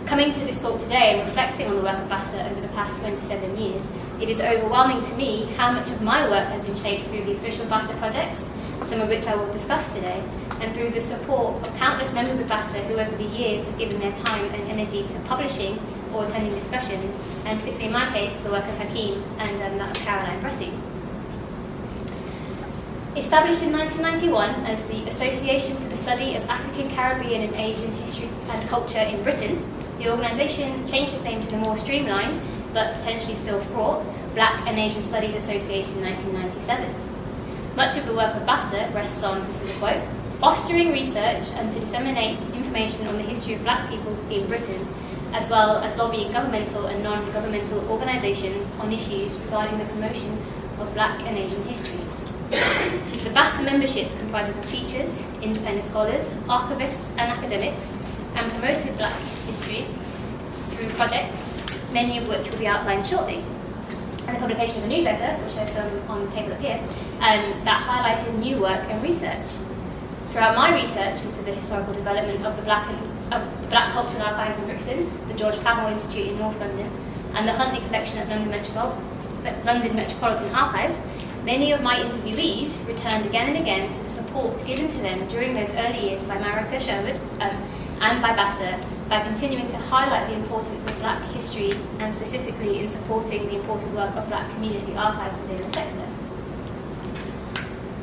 Coming to this talk today and reflecting on the work of B.A.S.A over the past 27 years, it is overwhelming to me how much of my work has been shaped through the official B.A.S.A projects, some of which I will discuss today, and through the support of countless members of B.A.S.A who over the years have given their time and energy to publishing or attending discussions, and particularly in my case, the work of Hakim and that of Caroline Bressy. Established in 1991 as the Association for the Study of African, Caribbean and Asian History and Culture in Britain, the organisation changed its name to the more streamlined, but potentially still fraught, Black and Asian Studies Association in 1997. Much of the work of B.A.S.A rests on, this is a quote, fostering research and to disseminate information on the history of Black peoples in Britain, as well as lobbying governmental and non-governmental organisations on issues regarding the promotion of Black and Asian history. The B.A.S.A membership comprises of teachers, independent scholars, archivists and academics, and promoted Black history through projects, many of which will be outlined shortly. And the publication of a newsletter, which there's some on the table up here, that highlighted new work and research. Throughout my research into the historical development of the Black Cultural Archives in Brixton, the George Pamell Institute in North London, and the Huntley Collection at London Metropolitan Archives, many of my interviewees returned again and again to the support given to them during those early years by Marika, Sherwood, and by B.A.S.A by continuing to highlight the importance of Black history and specifically in supporting the important work of Black community archives within the sector.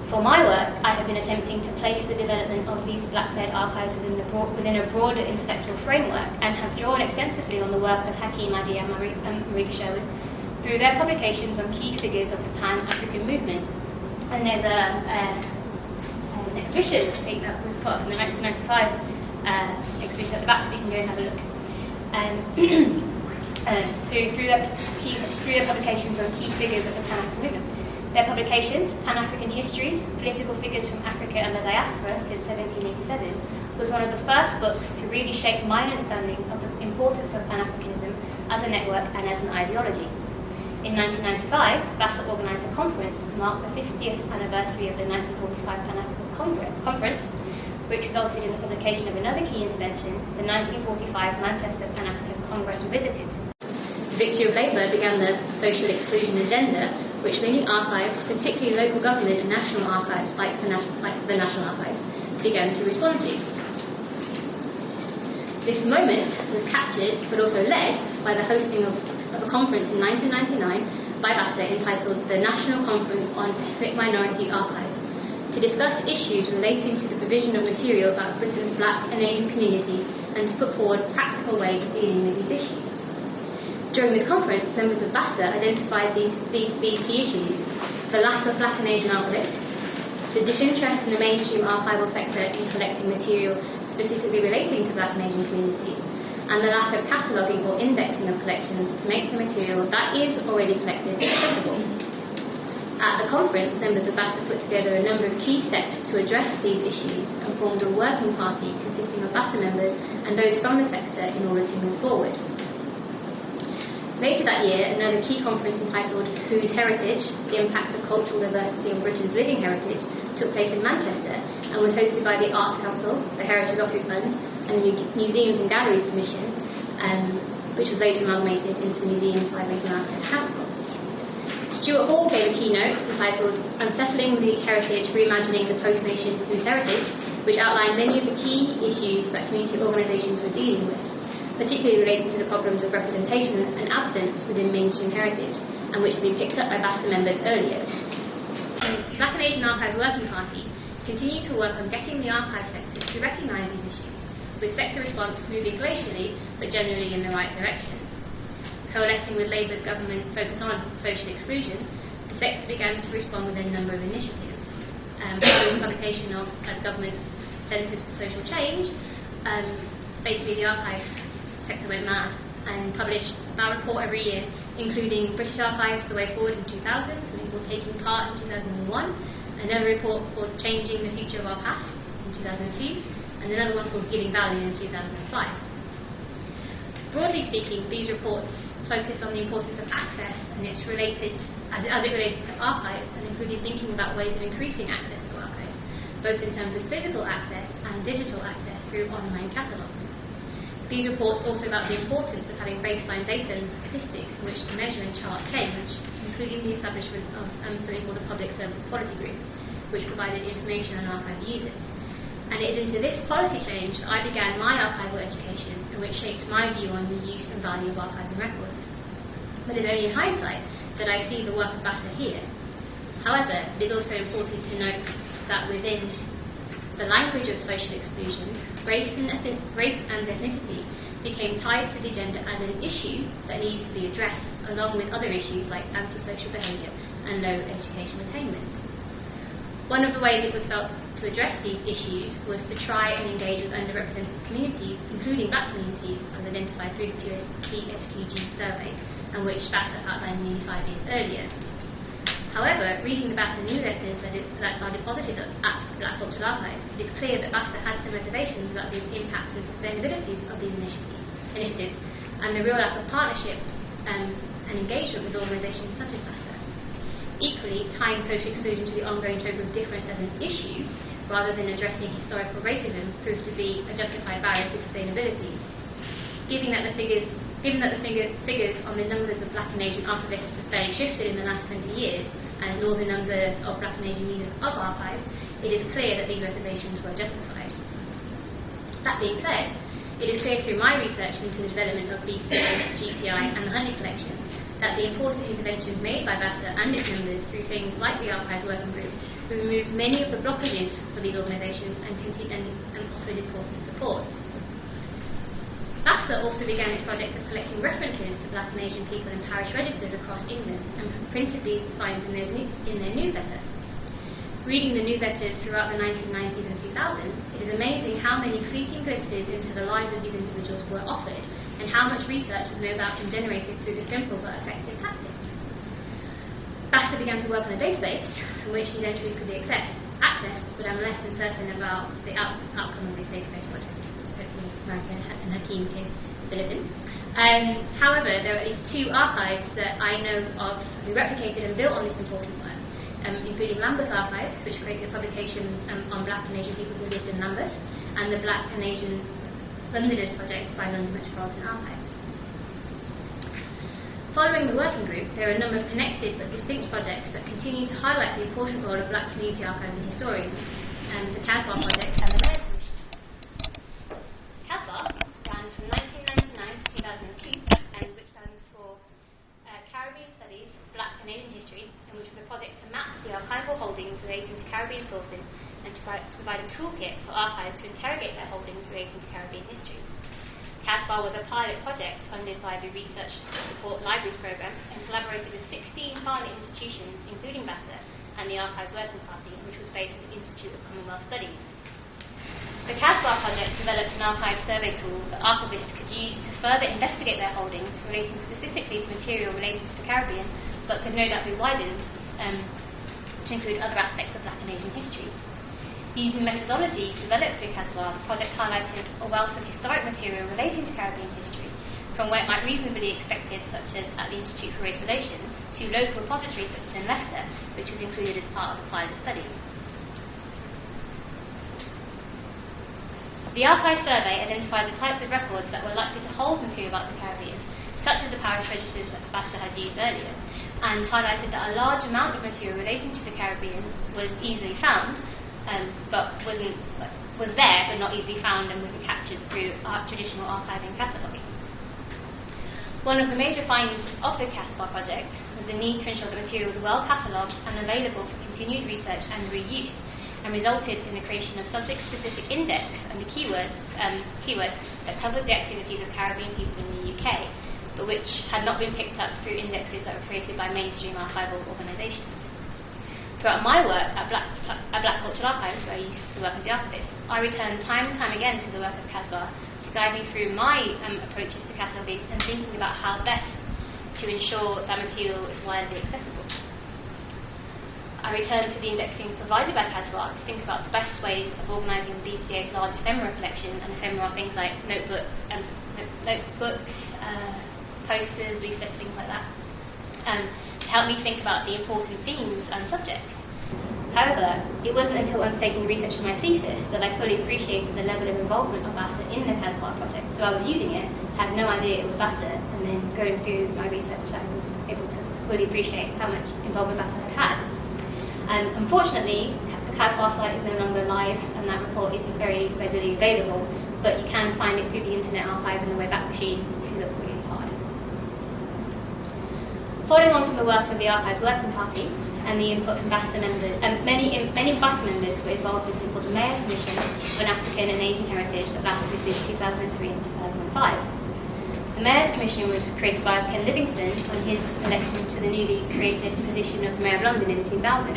For my work, I have been attempting to place the development of these Black-led archives within a broader intellectual framework and have drawn extensively on the work of Hakim and Marika Sherwood through their publications on key figures of the Pan-African movement. And there's an exhibition, I think, that was put up in the 1995 exhibition at the back, so you can go and have a look. So through their publications on key figures of the Pan-African movement. Their publication, Pan-African History, Political Figures from Africa and the Diaspora since 1787, was one of the first books to really shape my understanding of the importance of Pan-Africanism as a network and as an ideology. In 1995, B.A.S.A organised a conference to mark the 50th anniversary of the 1945 Pan-African Conference, which resulted in the publication of another key intervention, the 1945 Manchester Pan-African Congress Revisited. The victory of Labour began the social exclusion agenda, which many archives, particularly local government and national archives like the National Archives, began to respond to. This moment was captured, but also led, by the hosting of a conference in 1999 by B.A.S.A entitled the National Conference on Ethnic Minority Archives, to discuss issues relating to the provision of material about Britain's Black and Asian community and to put forward practical ways of dealing with these issues. During this conference, members of B.A.S.A identified these key issues: the lack of Black and Asian archivists, the disinterest in the mainstream archival sector in collecting material specifically relating to Black and Asian communities, and the lack of cataloguing or indexing of collections to make the material that is already collected accessible. At the conference, members of B.A.S.A put together a number of key steps to address these issues and formed a working party consisting of B.A.S.A members and those from the sector in order to move forward. Later that year, another key conference entitled Whose Heritage? The Impact of Cultural Diversity on Britain's Living Heritage took place in Manchester and was hosted by the Arts Council, the Heritage Lottery Fund and the Museums and Galleries Commission, which was later amalgamated into the Museums, Libraries and Archives Council. Stuart Hall gave a keynote entitled Unsettling the Heritage, Reimagining the Post-Nation Whose Heritage, which outlined many of the key issues that community organisations were dealing with, particularly related to the problems of representation and absence within mainstream heritage, and which had been picked up by B.A.S.A members earlier. The Black and Asian Archives Working Party continued to work on getting the archive sector to recognise these issues, with sector response moving glacially, but generally in the right direction. Coalescing with Labour's government focus on social exclusion, the sector began to respond with a number of initiatives. Following the publication of government's Centres for Social Change, basically the archives sector went mad and published our report every year, including British Archives The Way Forward in 2000, something called Taking Part in 2001, another report called Changing the Future of Our Past in 2002, and another one called Giving Value in 2005. Broadly speaking, these reports focus on the importance of access and its related, as it relates to archives, and included thinking about ways of increasing access to archives, both in terms of physical access and digital access through online catalogues. These reports also about the importance of having baseline data and statistics in which to measure and chart change, including the establishment of something called the Public Service Quality Group, which provided information on archive users. And it is into this policy change that I began my archival education, and which shaped my view on the use and value of archiving records. But it's only in hindsight that I see the work of B.A.S.A here. However, it is also important to note that within the language of social exclusion, race and ethnicity became tied to the agenda as an issue that needs to be addressed, along with other issues like antisocial behaviour and low education attainment. One of the ways it was felt to address these issues was to try and engage with underrepresented communities, including Black communities, as identified through the PSQG survey, and which B.A.S.A outlined nearly 5 years earlier. However, reading the B.A.S.A newsletters that are deposited at Black Cultural Archives, it is clear that B.A.S.A had some reservations about the impact and sustainability of these initiatives and the real lack of partnership and engagement with organisations such as B.A.S.A. Equally, tying social exclusion to the ongoing trope of difference as an issue, rather than addressing historical racism, proved to be a justified barrier to sustainability. Given that the figures on the numbers of Black and Asian archivists have fairly shifted in the last 20 years, and nor the numbers of Black and Asian users of archives, it is clear that these reservations were justified. That being said, it is clear through my research into the development of B.A.S.A, GPI and the Honey Collection that the important interventions made by B.A.S.A and its members through things like the Archives Working Group removed many of the blockages for these organisations and offered important support. B.A.S.A also began its project of collecting references to Black and Asian people in parish registers across England and printed these finds in their newsletter. Reading the newsletters throughout the 1990s and 2000s, it is amazing how many fleeting glimpses into the lives of these individuals were offered, and how much research has no doubt been generated through the simple but effective tactics. B.A.S.A began to work on a database in which these entries could be accessed, but I'm less than certain about the outcome of this database project. Hopefully Marika and Hakim can fill it in. However, there are at least 2 archives that I know of who replicated and built on this important work, including Lambeth Archives, which created a publication on Black and Asian people who lived in Lambeth, and the Black and Asian Londoners Project by London Metropolitan Archives. Following the working group, there are a number of connected but distinct projects that continue to highlight the important role of Black community archives and historians, the CASBAR project and the Mayor's Commission. CASBAR ran from 1999 to 2002, which stands for Caribbean Studies, Black and Asian History, and which was a project to map the archival holdings relating to Caribbean sources and to provide a toolkit for archives to interrogate their holdings relating to Caribbean history. CASBAR was a pilot project funded by the Research Support Libraries Programme and collaborated with 16 partner institutions, including B.A.S.A and the Archives Working Party, which was based at the Institute of Commonwealth Studies. The CASBAR project developed an archive survey tool that archivists could use to further investigate their holdings relating specifically to material related to the Caribbean, but could no doubt be widened to include other aspects of Black and Asian history. Using the methodology developed through CASBAR, the project highlighted a wealth of historic material relating to Caribbean history, from where it might reasonably be expected, such as at the Institute for Race Relations, to local repositories such as in Leicester, which was included as part of the pilot study. The archive survey identified the types of records that were likely to hold material about the Caribbean, such as the parish registers that B.A.S.A had used earlier, and highlighted that a large amount of material relating to the Caribbean was easily found, but was there but not easily found and wasn't captured through traditional archiving cataloguing. One of the major findings of the CASBAR project was the need to ensure that material was well catalogued and available for continued research and reuse, and resulted in the creation of subject-specific index under keywords that covered the activities of Caribbean people in the UK, but which had not been picked up through indexes that were created by mainstream archival organisations. Throughout my work at Black Cultural Archives, where I used to work as the archivist, I returned time and time again to the work of CASBAR to guide me through my approaches to cataloguing and thinking about how best to ensure that material is widely accessible. I returned to the indexing provided by CASBAR to think about the best ways of organising B.A.S.A's large ephemera collection, and ephemera are things like notebooks, posters, leaflets, things like that, to help me think about the important themes and subjects. However, it wasn't until undertaking research for my thesis that I fully appreciated the level of involvement of B.A.S.A in the Casbah project. So I was using it, had no idea it was B.A.S.A, and then going through my research I was able to fully appreciate how much involvement B.A.S.A had had. Unfortunately, the Casbah site is no longer live, and that report isn't very readily available, but you can find it through the Internet Archive and the Wayback Machine if you look really hard. Following on from the work of the Archives Working Party and the input from B.A.S.A members, many B.A.S.A members were involved in something called the Mayor's Commission on African and Asian Heritage that lasted between 2003 and 2005. The Mayor's Commission was created by Ken Livingstone on his election to the newly created position of the Mayor of London in 2000.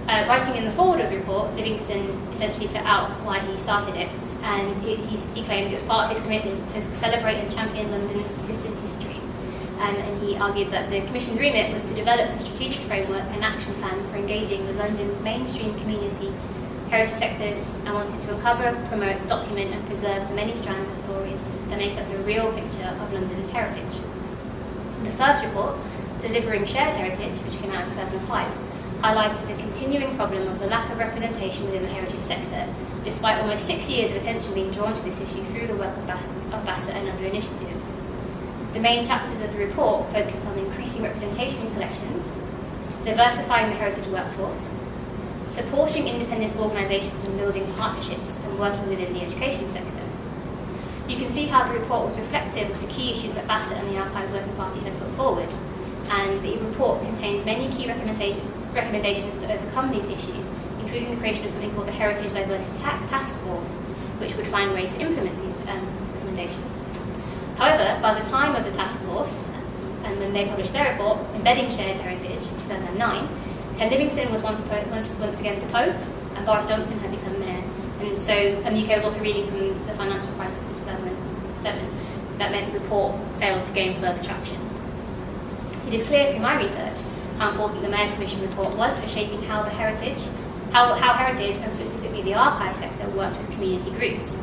Writing in the foreword of the report, Livingstone essentially set out why he started it, and he claimed it was part of his commitment to celebrate and champion London's distant history. And he argued that the Commission's remit was to develop a strategic framework and action plan for engaging with London's mainstream community, heritage sectors, and wanted to uncover, promote, document and preserve the many strands of stories that make up the real picture of London's heritage. The first report, Delivering Shared Heritage, which came out in 2005, highlighted the continuing problem of the lack of representation within the heritage sector, despite almost 6 years of attention being drawn to this issue through the work of B.A.S.A and other initiatives. The main chapters of the report focus on increasing representation in collections, diversifying the heritage workforce, supporting independent organisations and building partnerships and working within the education sector. You can see how the report was reflective of the key issues that B.A.S.A and the Archives Working Party had put forward, and the report contains many key recommendations to overcome these issues, including the creation of something called the Heritage Diversity Task Force, which would find ways to implement these recommendations. However, by the time of the task force, and when they published their report, Embedding Shared Heritage in 2009, Ken Livingstone was once again deposed, and Boris Johnson had become mayor. And the UK was also reeling from the financial crisis of 2007. That meant the report failed to gain further traction. It is clear through my research how important the Mayor's Commission report was for shaping how heritage, and specifically the archive sector, worked with community groups.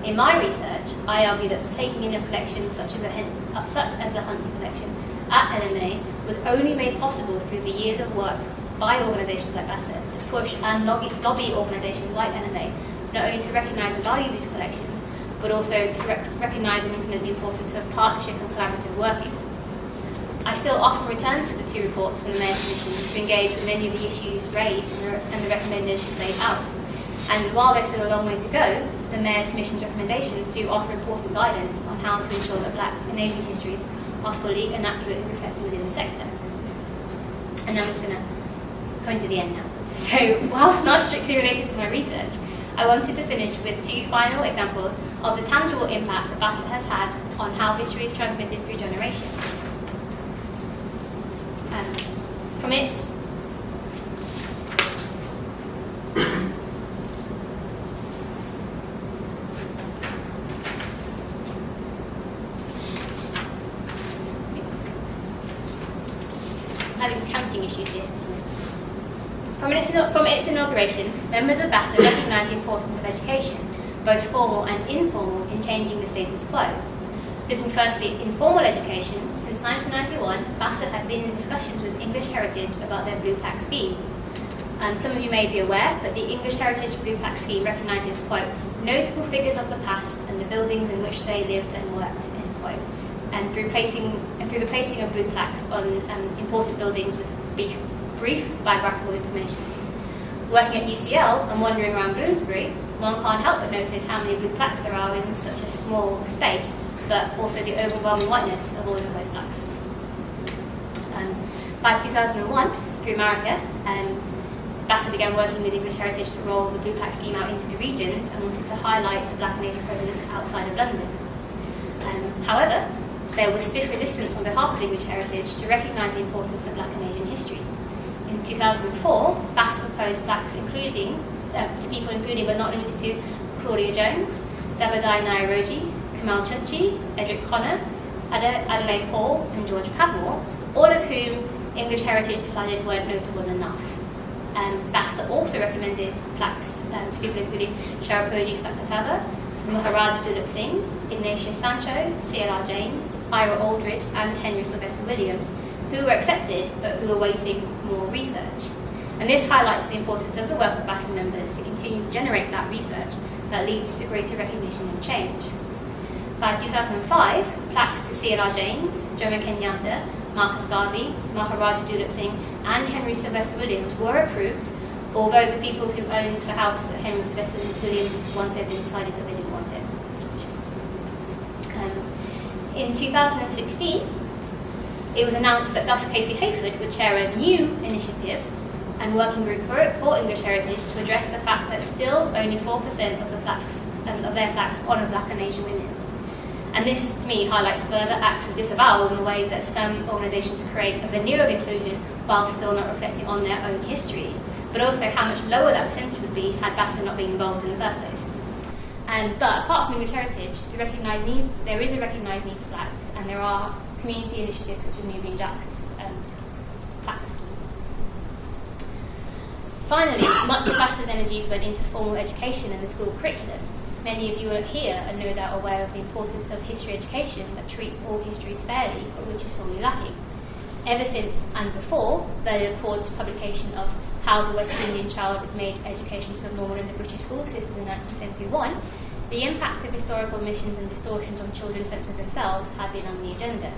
In my research, I argue that the taking in of collections such as the Huntley collection at LMA was only made possible through the years of work by organisations like B.A.S.A to push and lobby organisations like LMA, not only to recognise and value these collections, but also to recognise and implement the importance of partnership and collaborative working. I still often return to the two reports from the Mayor's Commission to engage with many of the issues raised and the recommendations laid out. And while there's still a long way to go, the Mayor's Commission's recommendations do offer important guidance on how to ensure that Black and Asian histories are fully and accurately reflected within the sector. And I'm just going to come to the end now. So, whilst not strictly related to my research, I wanted to finish with two final examples of the tangible impact that B.A.S.A has had on how history is transmitted through generations. From its having counting issues here. From its inauguration, members of B.A.S.A recognised the importance of education, both formal and informal, in changing the status quo. Looking firstly at informal education, since 1991, B.A.S.A had been in discussions with English Heritage about their Blue Plaque scheme. Some of you may be aware, but the English Heritage Blue Plaque scheme recognises, quote, notable figures of the past and the buildings in which they lived and worked, end quote. And through the placing of blue plaques on important buildings with brief biographical information. Working at UCL and wandering around Bloomsbury, one can't help but notice how many blue plaques there are in such a small space, but also the overwhelming whiteness of all of those plaques. By 2001, through Marika, B.A.S.A began working with English Heritage to roll the blue plaque scheme out into the regions and wanted to highlight the Black and Asian presence outside of London. However, there was stiff resistance on behalf of English Heritage to recognise the importance of Black and Asian history. In 2004, B.A.S.A proposed plaques to people including but not limited to Claudia Jones, Dabadai Nairoji, Kamal Chunchi, Edric Connor, Adelaide Hall and George Padmore, all of whom English Heritage decided weren't notable enough. B.A.S.A also recommended plaques to people including Sharapoji Sakatava, Maharaja Dulip Singh, Ignatius Sancho, C.L.R. James, Ira Aldridge and Henry Sylvester Williams, who were accepted but who were awaiting more research. And this highlights the importance of the work of B.A.S.A members to continue to generate that research that leads to greater recognition and change. By 2005, plaques to C.L.R. James, Jomo Kenyatta, Marcus Garvey, Maharaja Dulip Singh, and Henry Sylvester Williams were approved, although the people who owned the house that Henry Sylvester Williams once lived in decided that they didn't want it. In 2016, it was announced that Gus Casey Hayford would chair a new initiative and working group for English heritage to address the fact that still only 4% of the plaques of their plaques honour Black and Asian women. And this, to me, highlights further acts of disavowal in the way that some organisations create a veneer of inclusion while still not reflecting on their own histories, but also how much lower that percentage would be had B.A.S.A not been involved in the first place. But apart from English heritage, there is a recognised need for plaques, and there are community initiatives such as Nubian Jack's plaque scheme. Finally, much of B.A.S.A's energies went into formal education and the school curriculum. Many of you are here are no doubt aware of the importance of history education that treats all histories fairly, but which is sorely lacking. Ever since and before the Accords publication of How the West Indian Child was Made Education Subnormal in the British School System in 1971, the impact of historical omissions and distortions on children's sense of themselves had been on the agenda.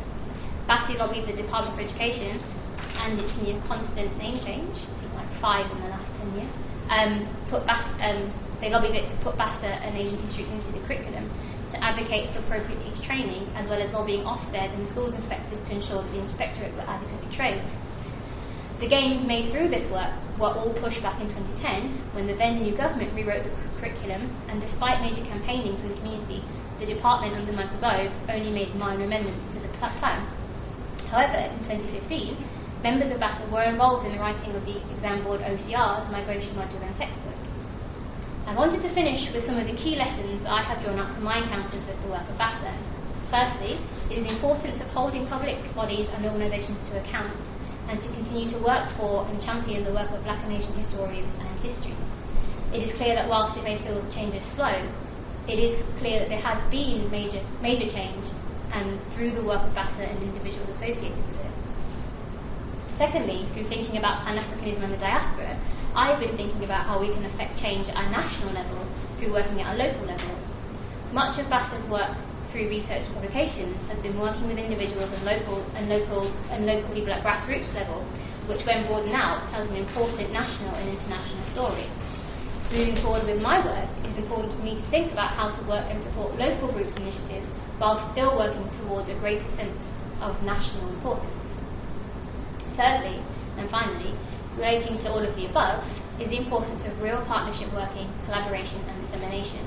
B.A.S.A lobbied the Department for Education and its near constant name change, like 5 in the last 10 years, they lobbied it to put B.A.S.A and Asian history into the curriculum, to advocate for appropriate teacher training, as well as lobbying Ofsted and the schools inspectors to ensure that the inspectorate were adequately trained. The gains made through this work were all pushed back in 2010, when the then new government rewrote the curriculum, and despite major campaigning from the community, the department under Michael Gove only made minor amendments to the plan. However, in 2015, members of B.A.S.A were involved in the writing of the exam board OCR's migration module and textbook. I wanted to finish with some of the key lessons that I have drawn up from my encounters with the work of B.A.S.A. Firstly, it is the importance of holding public bodies and organisations to account, and to continue to work for and champion the work of Black and Asian historians and histories. It is clear that whilst it may feel change is slow, it is clear that there has been major change, and through the work of B.A.S.A and individuals associated with it. Secondly, through thinking about Pan-Africanism and the diaspora, I've been thinking about how we can affect change at a national level through working at a local level. Much of B.A.S.A's work through research and publications has been working with individuals and locally Black grassroots level, which when broadened out tells an important national and international story. Moving forward with my work, it is important for me to think about how to work and support local groups and initiatives while still working towards a greater sense of national importance. Thirdly, and finally, relating to all of the above, is the importance of real partnership working, collaboration and dissemination.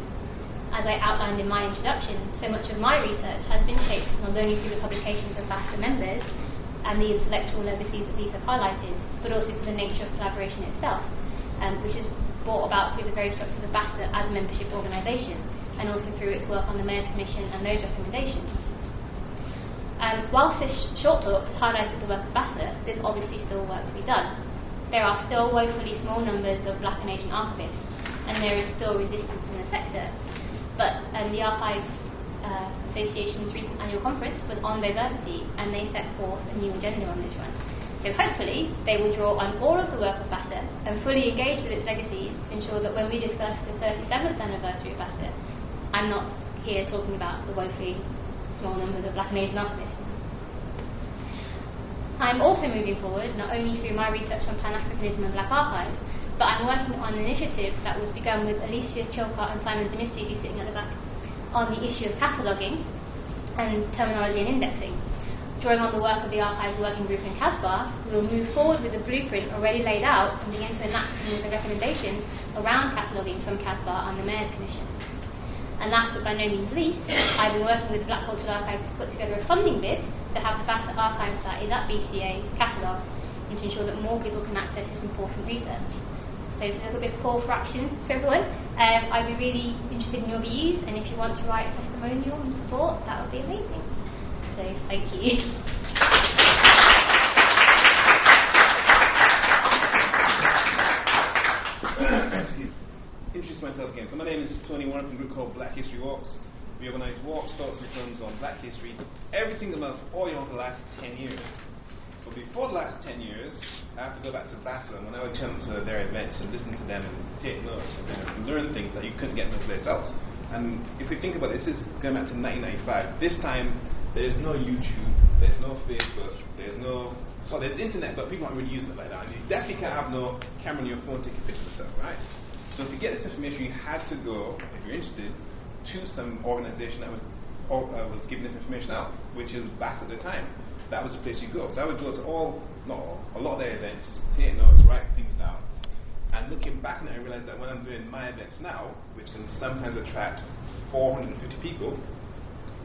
As I outlined in my introduction, so much of my research has been shaped not only through the publications of B.A.S.A members and the intellectual legacies that these have highlighted, but also through the nature of collaboration itself, which is brought about through the very structures of B.A.S.A as a membership organisation, and also through its work on the Mayor's Commission and those recommendations. Whilst this short talk has highlighted the work of B.A.S.A, there's obviously still work to be done. There are still woefully small numbers of Black and Asian archivists, and there is still resistance in the sector. But the Archives Association's recent annual conference was on diversity, and they set forth a new agenda on this front. So hopefully they will draw on all of the work of B.A.S.A and fully engage with its legacies to ensure that when we discuss the 37th anniversary of B.A.S.A, I'm not here talking about the woefully small numbers of Black and Asian archivists. I'm also moving forward not only through my research on Pan-Africanism and Black archives, but I'm working on an initiative that was begun with Alicia Chilcott and Simon Demissi, who's sitting at the back, on the issue of cataloguing and terminology and indexing. Drawing on the work of the Archives Working Group in CASBAR, we will move forward with a blueprint already laid out and begin to enact some of the recommendations around cataloguing from CASBAR and the Mayor's Commission. And last but by no means least, I've been working with the Black Cultural Archives to put together a funding bid to have the B.A.S.A archive that is at B.C.A catalogued, and to ensure that more people can access this important research. So it's a little bit of call for action to everyone. I'd be really interested in your views, and if you want to write a testimonial and support, that would be amazing. So thank you. Introduce myself again. So my name is Tony Warren from a group called Black History Walks. We organise walks, talks and films on Black history every single month, all year for the last 10 years. But before the last 10 years, I have to go back to B.A.S.A, and when I would come to their events and listen to them and take notes and learn things that you couldn't get no place else. And if we think about this is going back to 1995. This time, there's no YouTube, there's no Facebook, there's no... Well, there's internet, but people aren't really using it like that. And you definitely can't have no camera on your phone taking pictures of stuff, right? So to get this information, you had to go, if you're interested, to some organization that was giving this information out, which is B.A.S.A at the time. That was the place you go. So I would go to a lot of their events, take notes, write things down. And looking back now, I realized that when I'm doing my events now, which can sometimes attract 450 people,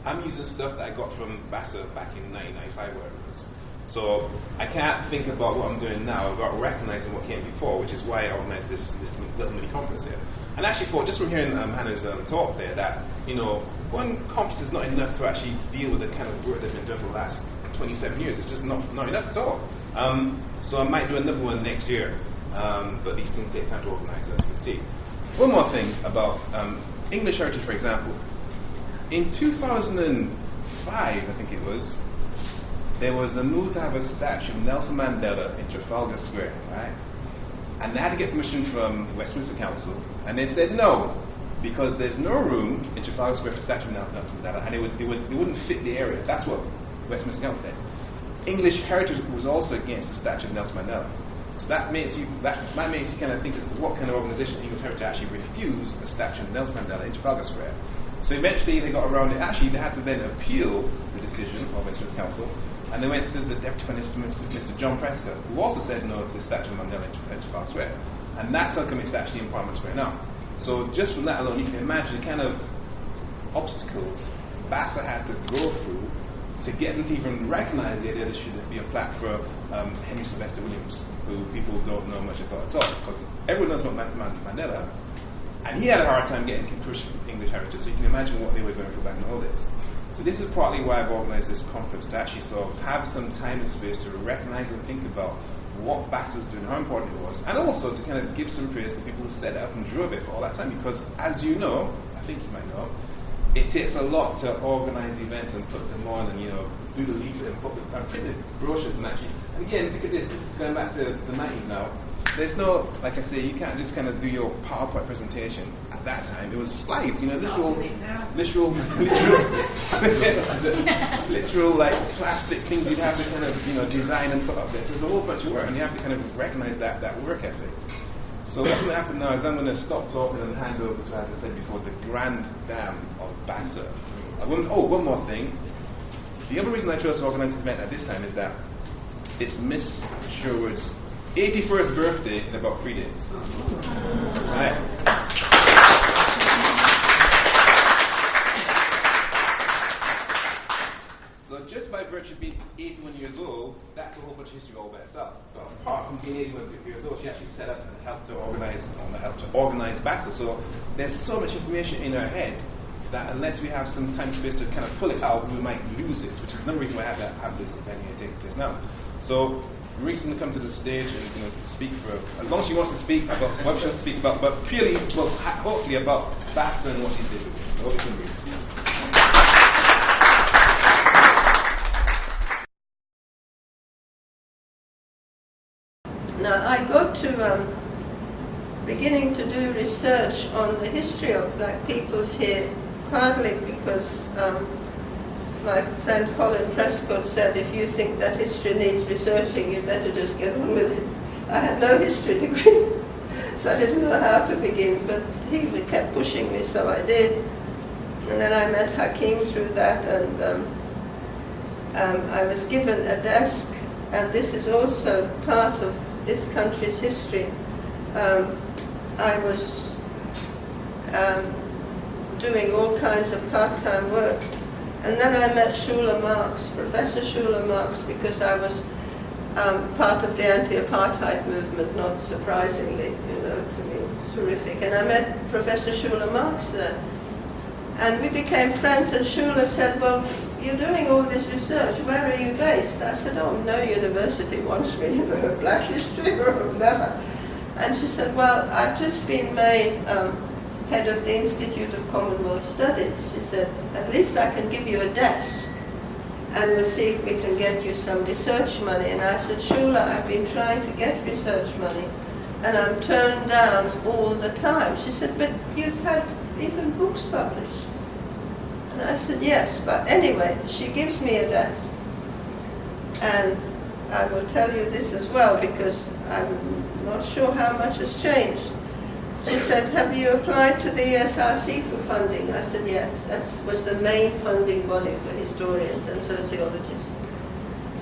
I'm using stuff that I got from B.A.S.A back in 1995, wherever it was. So I can't think about what I'm doing now without recognizing what came before, which is why I organized this little mini conference here. And actually thought, just from hearing Hannah's talk there, that one conference is not enough to actually deal with the kind of work that's been done for the last 27 years. It's just not enough at all. So I might do another one next year, but these things take time to organize, as you can see. One more thing about English heritage, for example. In 2005, I think it was, there was a move to have a statue of Nelson Mandela in Trafalgar Square, right? And they had to get permission from Westminster Council, and they said no, because there's no room in Trafalgar Square for a statue of Nelson Mandela, and it wouldn't fit the area. That's what Westminster Council said. English Heritage was also against the statue of Nelson Mandela. So that makes you kind of think as to what kind of organization English Heritage actually refused the statue of Nelson Mandela in Trafalgar Square. So eventually they got around it. Actually, they had to then appeal the decision of Westminster Council, and they went to the Deputy Prime Minister, Mr. John Prescott, who also said no to the statue of Mandela in Trafalgar Square. And that's how come it's actually in Parliament Square now. So just from that alone, you can imagine the kind of obstacles B.A.S.A had to go through to get them to even recognize the idea there should be a plaque for Henry Sylvester Williams, who people don't know much about at all, because everyone knows about Mandela, and he had a hard time getting pushed English heritage, so you can imagine what they were going through back in all this. So this is partly why I've organized this conference, to actually sort of have some time and space to recognize and think about what B.A.S.A was doing, how important it was, and also to kind of give some praise to people who set it up and drove it for all that time, because as you know, I think you might know, it takes a lot to organize events and put them on and do the leaflet and print the brochures and actually, and again, look at this is going back to the 90s now. There's no, like I say, you can't just kind of do your PowerPoint presentation. At that time, it was slides, literal like plastic things you'd have to kind of, design and put up there. So there's a whole bunch of work, and you have to kind of recognize that work ethic. So what's going to happen now is I'm going to stop talking and hand over to, as I said before, the grand dam of B.A.S.A. One more thing. The other reason I chose to organize this event at this time is that it's Miss Sherwood's 81st birthday in about 3 days. Right. So just by virtue of being 81 years old, that's a whole bunch of history all by itself. But apart from being 81 years old, she actually set up and helped to organize B.A.S.A. So there's so much information in her head that unless we have some time and space to kind of pull it out, we might lose it, which is another reason why I have this event here taking place now. So Marika to come to the stage and to speak for, as long as she wants to speak about what she wants to speak about, but purely, hopefully about B.A.S.A and what she did with it. So over to Marika. Now I got to beginning to do research on the history of black peoples here, partly because my friend Colin Prescott said, if you think that history needs researching, you better just get on with it. I had no history degree, so I didn't know how to begin, but he kept pushing me, so I did. And then I met Hakim through that, and I was given a desk, and this is also part of this country's history. I was doing all kinds of part-time work. And then I met Shula Marks, Professor Shula Marks, because I was part of the anti-apartheid movement, not surprisingly, to me, terrific. And I met Professor Shula Marks there. And we became friends, and Shula said, well, you're doing all this research, where are you based? I said, oh, no university wants me, black history or whatever. And she said, well, I've just been made head of the Institute of Commonwealth Studies. She said, at least I can give you a desk. and we'll see if we can get you some research money. And I said, Shula, I've been trying to get research money, and I'm turned down all the time. She said, but you've had even books published. And I said, yes, but anyway, she gives me a desk. And I will tell you this as well, because I'm not sure how much has changed. She said, have you applied to the ESRC for funding? I said, yes. That was the main funding body for historians and sociologists.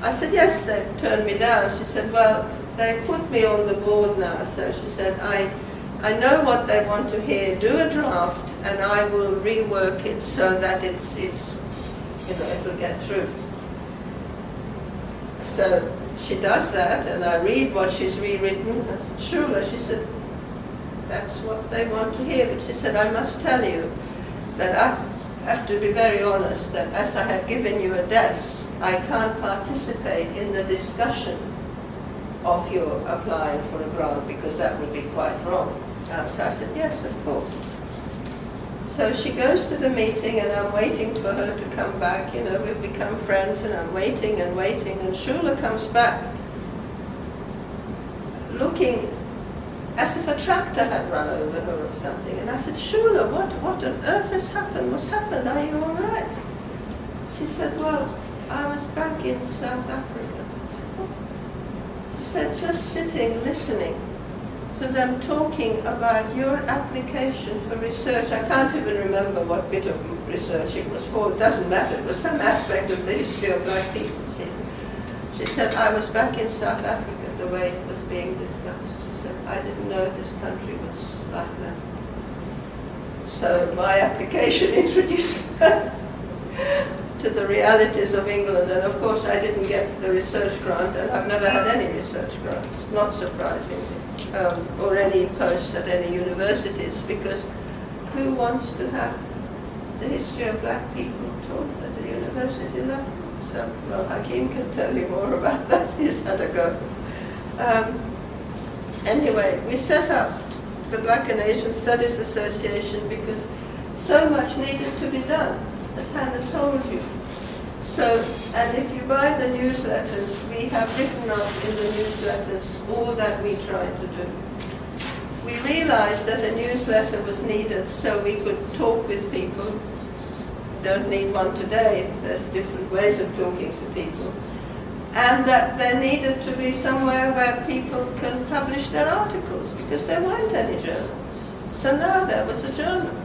I said, yes, they turned me down. She said, well, they put me on the board now. So she said, I know what they want to hear. Do a draft, and I will rework it so that it's it'll get through. So she does that, and I read what she's rewritten. I said, Shula, she said, that's what they want to hear. But she said, I must tell you that I have to be very honest, that as I have given you a desk, I can't participate in the discussion of your applying for a grant, because that would be quite wrong. So I said, yes, of course. So she goes to the meeting, and I'm waiting for her to come back. You know, we've become friends, and I'm waiting and waiting, and Shula comes back looking as if a tractor had run over her or something. And I said, Shula, what on earth has happened? What's happened? Are you all right? She said, well, I was back in South Africa. I said, what? She said, just sitting, listening to them talking about your application for research. I can't even remember what bit of research it was for. It doesn't matter. It was some aspect of the history of black people. See? She said, I was back in South Africa the way it was being discussed. She said, I didn't know this country was like that. So my application introduced her to the realities of England, and of course I didn't get the research grant, and I've never had any research grants, not surprisingly, or any posts at any universities, because who wants to have the history of black people taught at a university level? So, well, Hakim can tell you more about that. He's had a go. Anyway, we set up the Black and Asian Studies Association because so much needed to be done, as Hannah told you. So, and if you buy the newsletters, we have written up in the newsletters all that we try to do. We realized that a newsletter was needed so we could talk with people. Don't need one today, there's different ways of talking to people. And that there needed to be somewhere where people can publish their articles, because there weren't any journals. So now there was a journal.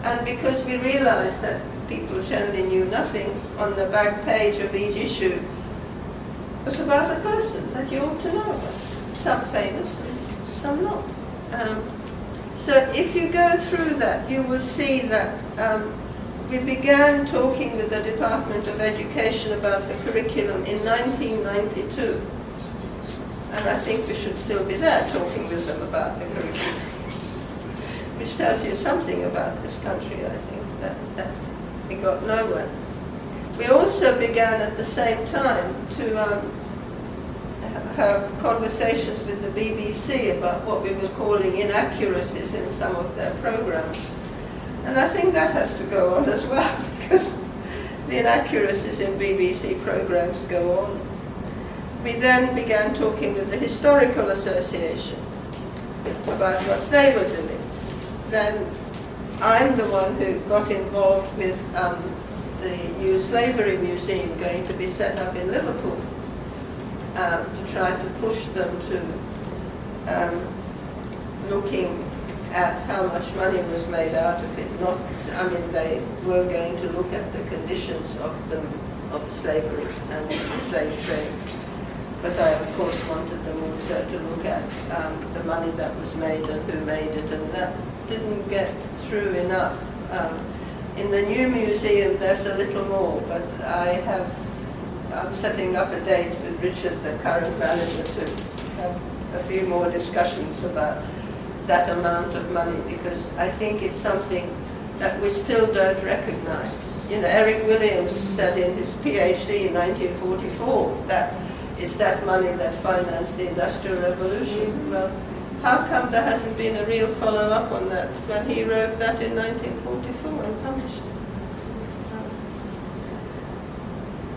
And because we realized that people generally knew nothing, on the back page of each issue was about a person that you ought to know about. Some famous, some not. So if you go through that, you will see that we began talking with the Department of Education about the curriculum in 1992. And I think we should still be there talking with them about the curriculum, which tells you something about this country, I think, that we got nowhere. We also began at the same time to have conversations with the BBC about what we were calling inaccuracies in some of their programs. And I think that has to go on as well, because the inaccuracies in BBC programs go on. We then began talking with the Historical Association about what they were doing. Then I'm the one who got involved with the new slavery museum going to be set up in Liverpool, to try to push them to looking at how much money was made out of it. They were going to look at the conditions of slavery and the slave trade. But I, of course, wanted them also to look at the money that was made and who made it, and that didn't get through enough. In the new museum, there's a little more, but I'm setting up a date with Richard, the current manager, to have a few more discussions about that amount of money, because I think it's something that we still don't recognize. You know, Eric Williams said in his PhD in 1944 that it's that money that financed the Industrial Revolution. Well, how come there hasn't been a real follow-up on that when he wrote that in 1944 and published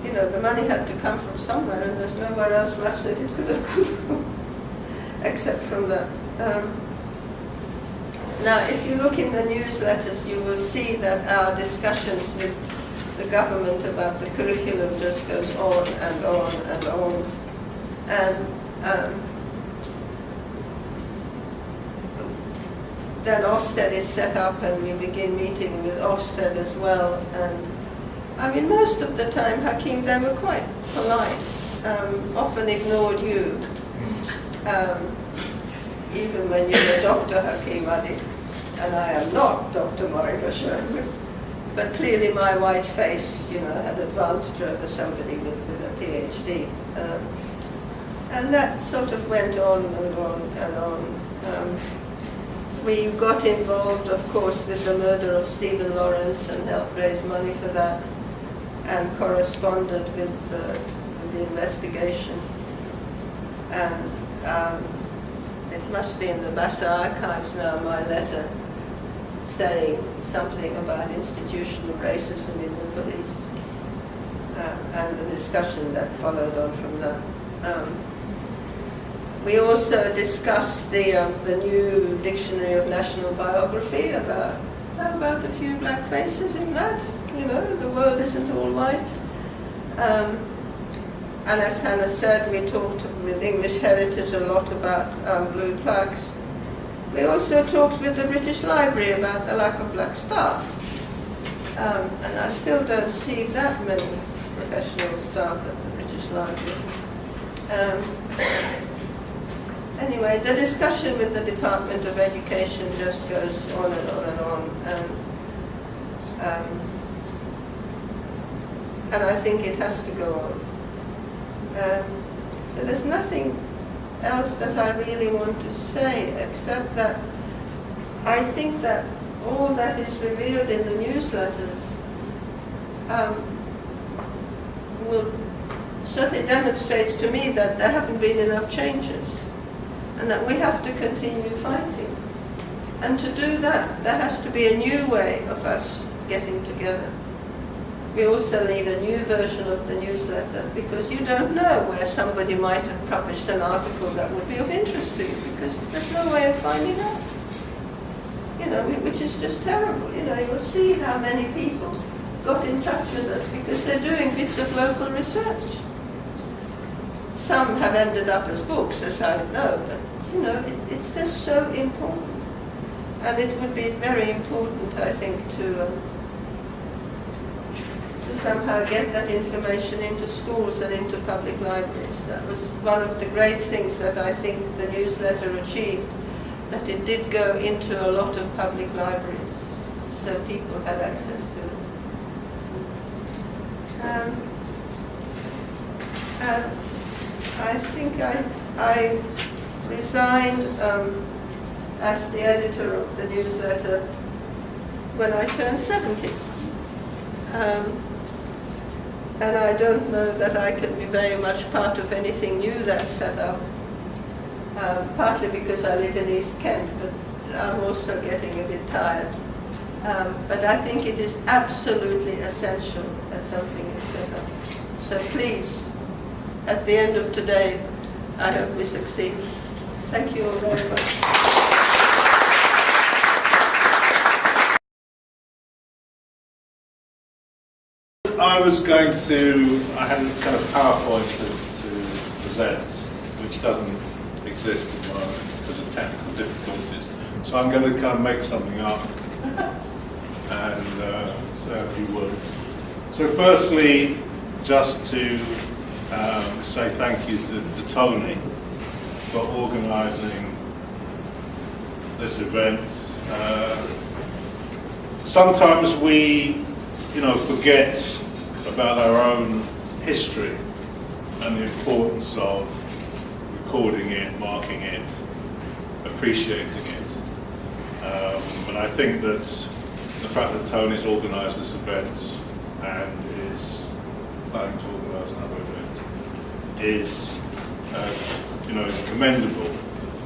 you know, the money had to come from somewhere, and there's nowhere else much that it could have come from, except from that. Now, if you look in the newsletters, you will see that our discussions with the government about the curriculum just goes on and on and on. And then Ofsted is set up, and we begin meeting with Ofsted as well. And I mean, most of the time, Hakim, they were quite polite, often ignored you. Even when you were Dr. Hakim Adi, and I am not Dr. Marika Sherwood, but clearly my white face, you know, had advantage over somebody with a PhD. And that sort of went on and on and on. We got involved, of course, with the murder of Stephen Lawrence and helped raise money for that, and corresponded with the investigation. And it must be in the B.A.S.A archives now, my letter saying something about institutional racism in the police, and the discussion that followed on from that. We also discussed the new Dictionary of National Biography about a few black faces in that. You know, the world isn't all white. And as Hannah said, we talked with English Heritage a lot about blue plaques. We also talked with the British Library about the lack of black staff. And I still don't see that many professional staff at the British Library. Anyway, the discussion with the Department of Education just goes on and on and on. And I think it has to go on. So there's nothing else that I really want to say, except that I think that all that is revealed in the newsletters will certainly demonstrates to me that there haven't been enough changes, and that we have to continue fighting. And to do that, there has to be a new way of us getting together. We also need a new version of the newsletter, because you don't know where somebody might have published an article that would be of interest to you, because there's no way of finding out. You know, which is just terrible. You know, you'll see how many people got in touch with us because they're doing bits of local research. Some have ended up as books, as I know, but you know, it's just so important. And it would be very important, I think, to somehow get that information into schools and into public libraries. That was one of the great things that I think the newsletter achieved, that it did go into a lot of public libraries, so people had access to it. And I think I resigned as the editor of the newsletter when I turned 70. And I don't know that I can be very much part of anything new that's set up, partly because I live in East Kent, but I'm also getting a bit tired. But I think it is absolutely essential that something is set up. So please, at the end of today, I hope we succeed. Thank you all very much. I had a kind of PowerPoint to present, which doesn't exist at the moment because of technical difficulties. So I'm going to kind of make something up and say a few words. So firstly, just to say thank you to Tony for organising this event. Sometimes we, forget about our own history and the importance of recording it, marking it, appreciating it. And I think that the fact that Tony's organised this event and is planning to organise another event is, is commendable.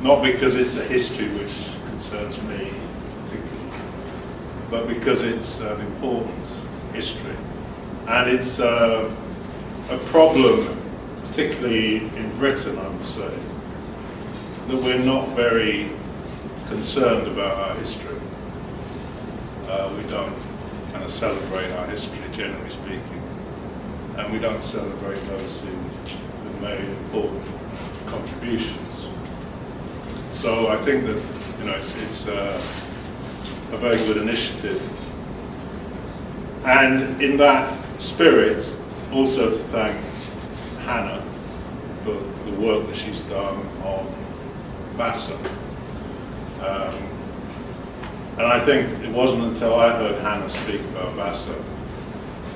Not because it's a history which concerns me particularly, but because it's an important history. And it's a problem, particularly in Britain, I would say, that we're not very concerned about our history. We don't kind of celebrate our history, generally speaking, and we don't celebrate those who've made important contributions. So I think that it's a very good initiative, and in that spirit, also to thank Hannah for the work that she's done on B.A.S.A. And I think it wasn't until I heard Hannah speak about B.A.S.A.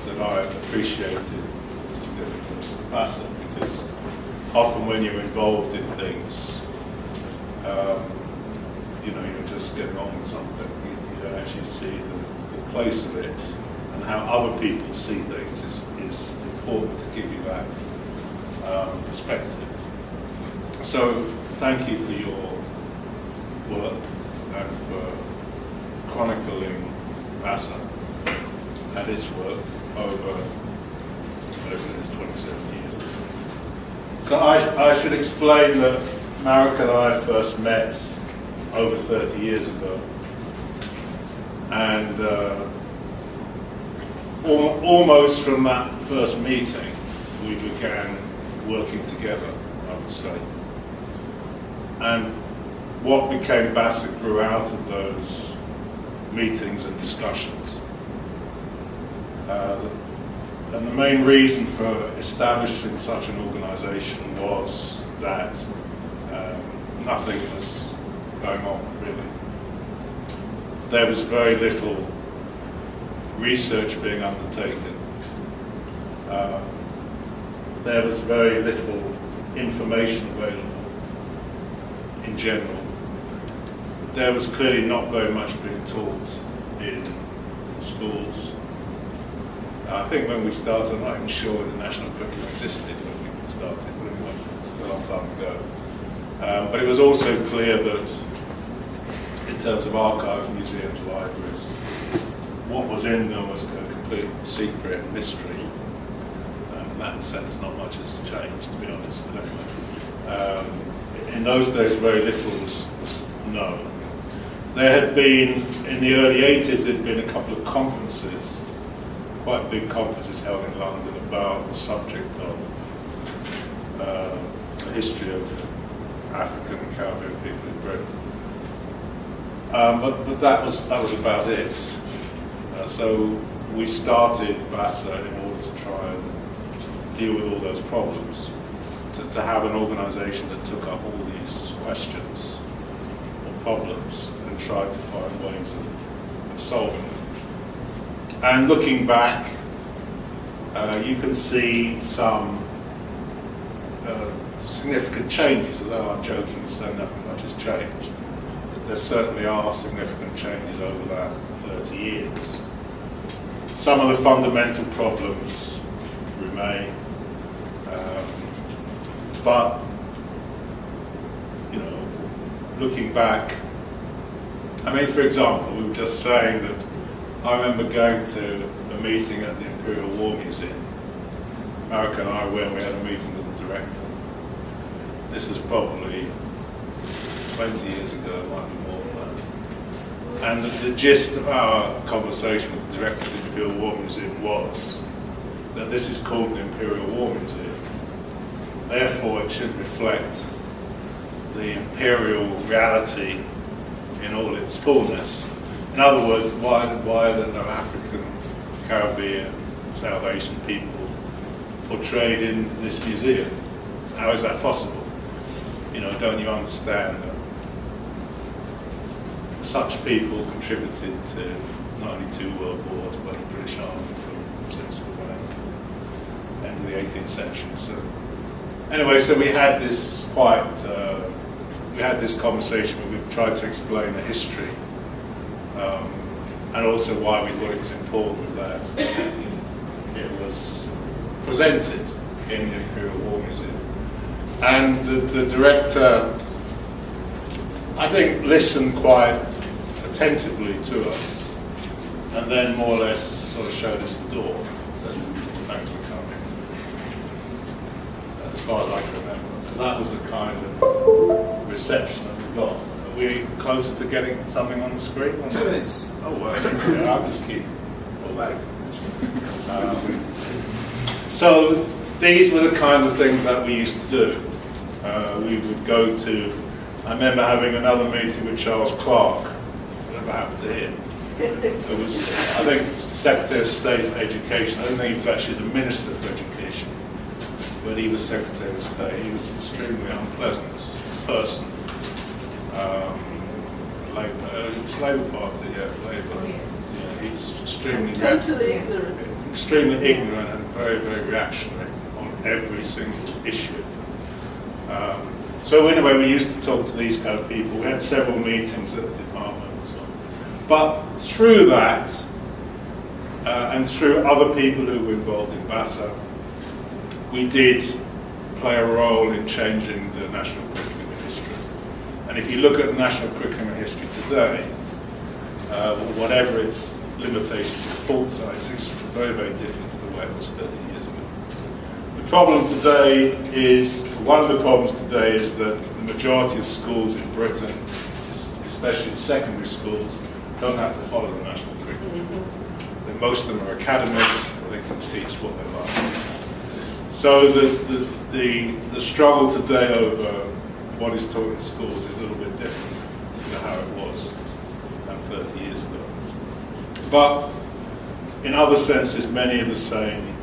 that I appreciated the significance of B.A.S.A. because often when you're involved in things, you're just getting on with something. You don't actually see the place of it and how other people see things is important to give you that perspective. So thank you for your work and for chronicling B.A.S.A. and its work over whatever it is, 27 years. So I should explain that Marika and I first met over 30 years ago, and almost from that first meeting we began working together, I would say. And what became B.A.S.A. grew out of those meetings and discussions. And the main reason for establishing such an organisation was that nothing was going on, really. There was very little research being undertaken. There was very little information available in general. There was clearly not very much being taught in schools. I think when we started, I'm not even sure the national curriculum existed when we started, but it was a long time ago. But it was also clear that in terms of archives, museums, libraries, what was in them was a complete secret and mystery. In that sense, not much has changed, to be honest. In those days, very little was known. There had been, in the early 80s, there had been a couple of conferences, quite big conferences held in London about the subject of the history of African and Caribbean people in Britain. But that was about it. So we started B.A.S.A. in order to try and deal with all those problems, to have an organisation that took up all these questions or problems and tried to find ways of solving them. And looking back, you can see some significant changes, although I'm joking, so nothing much has changed. But there certainly are significant changes over that 30 years. Some of the fundamental problems remain, but looking back, for example, we were just saying that I remember going to a meeting at the Imperial War Museum. Marika and I went, we had a meeting with the director. This was probably 20 years ago, it might be more than that. And the gist of our conversation with the director of the Imperial War Museum was that this is called the Imperial War Museum. Therefore, it should reflect the imperial reality in all its fullness. In other words, why are there no African, Caribbean, South Asian people portrayed in this museum? How is that possible? Don't you understand that such people contributed to not only 2 world wars, but the British Army since the end of the 18th century. So anyway, so we had this conversation where we tried to explain the history. And also why we thought it was important that it was presented in the Imperial War Museum. And the director, I think, listened quite attentively to us, and then more or less sort of showed us the door. So thanks for coming. as far as I can remember. So that was the kind of reception that we got. Are we closer to getting something on the screen? 2 minutes. Oh, well, yeah, I'll just keep all back. So these were the kind of things that we used to do. We would go to, I remember having another meeting with Charles Clarke. Whatever happened to him? It was, I think, Secretary of State for Education. I don't think he was actually the Minister for Education, but he was Secretary of State. He was an extremely unpleasant person. It was Labour Party, yeah, Labour. Yeah, he was Totally ignorant. Extremely ignorant and very, very reactionary on every single issue. So anyway, we used to talk to these kind of people. We had several meetings at the department and so on. But through that, and through other people who were involved in B.A.S.A, we did play a role in changing the national curriculum in history. And if you look at the national curriculum in history today, whatever its limitations and fault size, it's very, very different to the way it was 30 years ago. The problem today is, one of the problems today is that the majority of schools in Britain, especially secondary schools, don't have to follow the national curriculum. Most of them are academics, they can teach what they like. So the struggle today over what is taught in schools is a little bit different to how it was 30 years ago. But in other senses, many of the same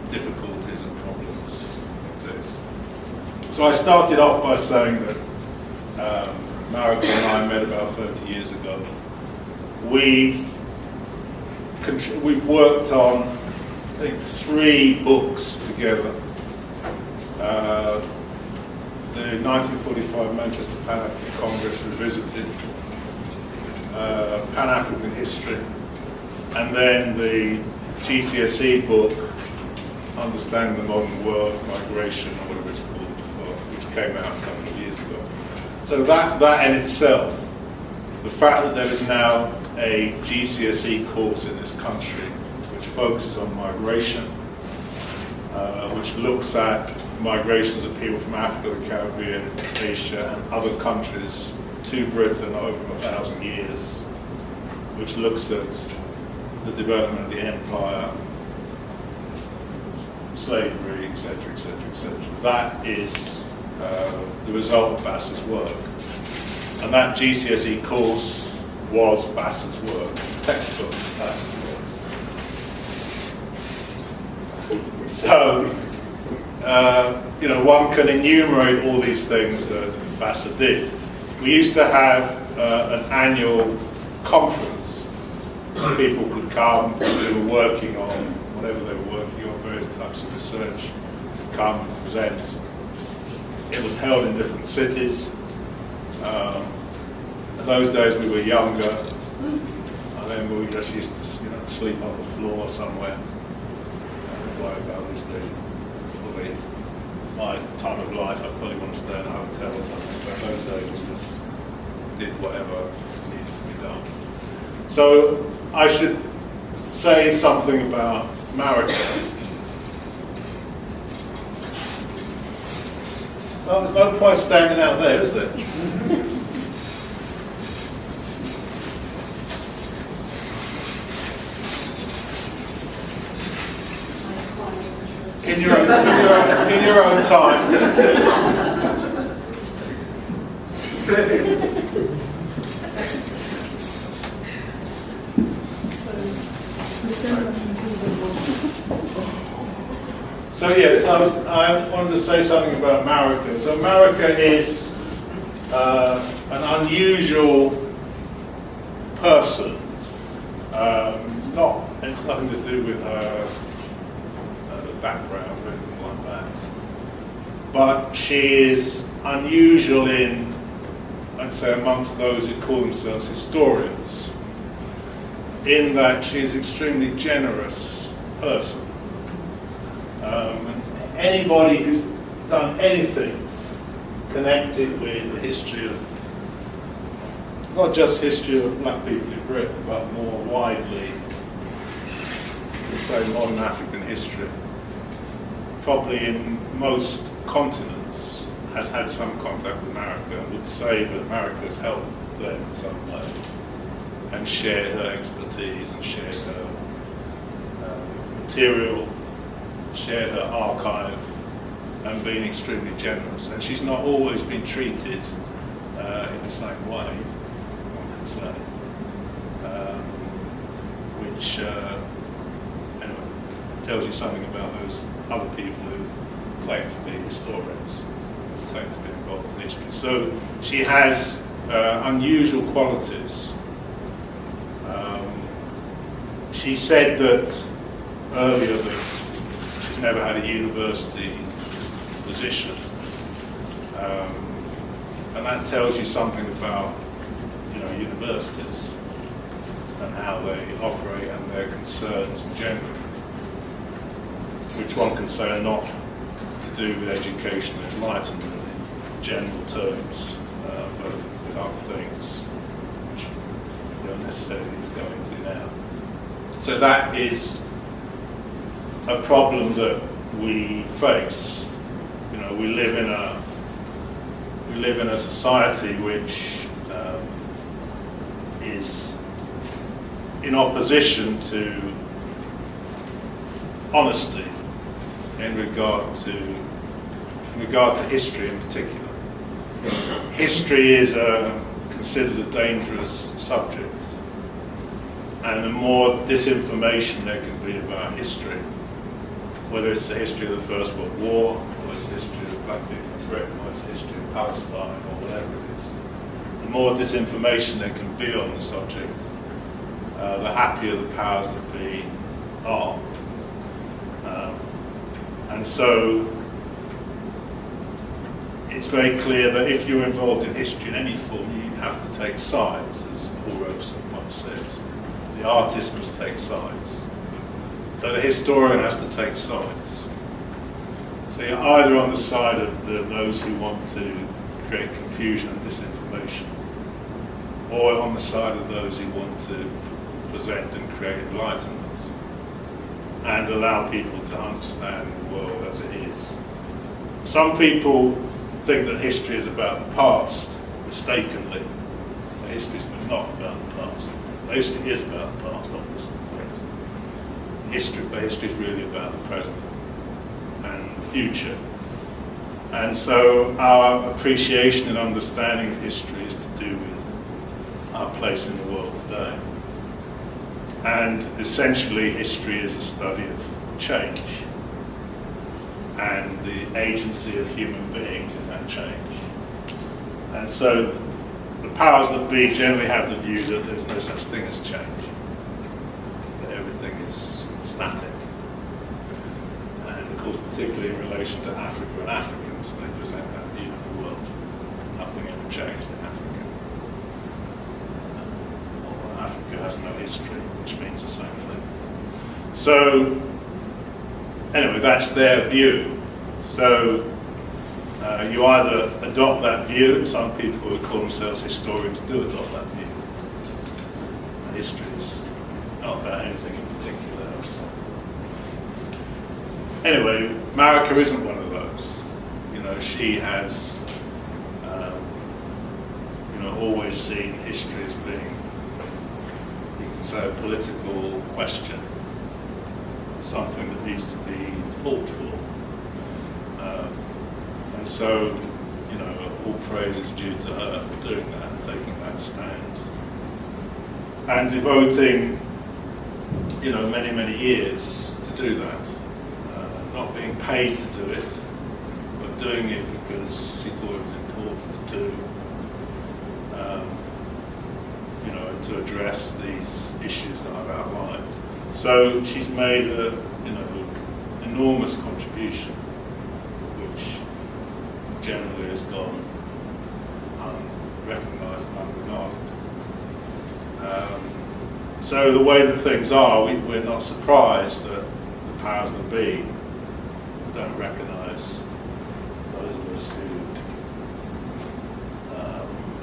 difficulties and problems exist. So I started off by saying that Marika and I met about 30 years ago. We've worked on, I think, 3 books together. The 1945 Manchester Pan-African Congress Revisited, Pan-African History, and then the GCSE book, Understanding the Modern World, Migration, or whatever it's called, which came out a couple of years ago. So that in itself, the fact that there is now a GCSE course in this country which focuses on migration, which looks at migrations of people from Africa, the Caribbean, Asia, and other countries to Britain over 1,000 years, which looks at the development of the empire, slavery, etc., etc., etc. That is the result of B.A.S.A's work. And that GCSE course was B.A.S.A's work, textbook B.A.S.A's work. So, one can enumerate all these things that B.A.S.A did. We used to have an annual conference where people could come, they were working on whatever they were working on, various types of research, come and present. It was held in different cities. In those days we were younger, and then we just used to sleep on the floor somewhere. I don't worry about these days. Probably my time of life, I'd probably want to stay in a hotel or something, but in those days we just did whatever needed to be done. So I should say something about Marika. Well, there's no point standing out there, is there? In your own time. So yes, I wanted to say something about Marika. So Marika is an unusual person. It's nothing to do with her background or anything like that. But she is unusual in, I'd say, amongst those who call themselves historians, in that she is an extremely generous person. Anybody who's done anything connected with the history of, not just history of black people in Britain, but more widely, let's say, modern African history, probably in most continents, has had some contact with Marika and would say that Marika has helped them in some way and shared her expertise and shared her material, shared her archive, and been extremely generous. And she's not always been treated in the same way, one can say, which anyway, tells you something about those other people who claim to be historians, who claim to be involved in history. So she has unusual qualities. She said that earlier that she's never had a university position, and that tells you something about, universities and how they operate and their concerns in general, which one can say are not to do with education and enlightenment in general terms, but with other things which we don't necessarily need to go into now. So that is a problem that we face. We live in a society which is in opposition to honesty in regard to history in particular. History is considered a dangerous subject, and the more disinformation there can be about history, whether it's the history of the First World War, or it's the history of black people in Britain, or it's the history of Palestine, or whatever it is, the more disinformation there can be on the subject, the happier the powers that be are. And so it's very clear that if you're involved in history in any form, you have to take sides, as Paul Robeson once said. The artist must take sides. So the historian has to take sides. So you're either on the side of those who want to create confusion and disinformation, or on the side of those who want to present and create enlightenment and allow people to understand the world as it is. Some people think that history is about the past, mistakenly. History is not about the past. History is about the past, obviously. But history is really about the present and the future. And so our appreciation and understanding of history is to do with our place in the world today. And essentially history is a study of change and the agency of human beings in that change. And so the powers that be generally have the view that there's no such thing as change, that everything is static. And of course, particularly in relation to Africa and Africans, they present that view of the world. Nothing ever changed in Africa. Or Africa has no history, which means the same thing. So, anyway, that's their view. So, you either adopt that view, and some people who call themselves historians do adopt that view. And history is not about anything in particular. So. Anyway, Marika isn't one of those. She has, always seen history as being, you can say, a political question, something that needs to be fought for. And so, all praise is due to her for doing that and taking that stand. And devoting, many, many years to do that. Not being paid to do it, but doing it because she thought it was important to do. To address these issues that I've outlined. So she's made a, enormous contribution, which generally has gone unrecognised and unregarded. So the way that things are, we're not surprised that the powers that be don't recognise those of us who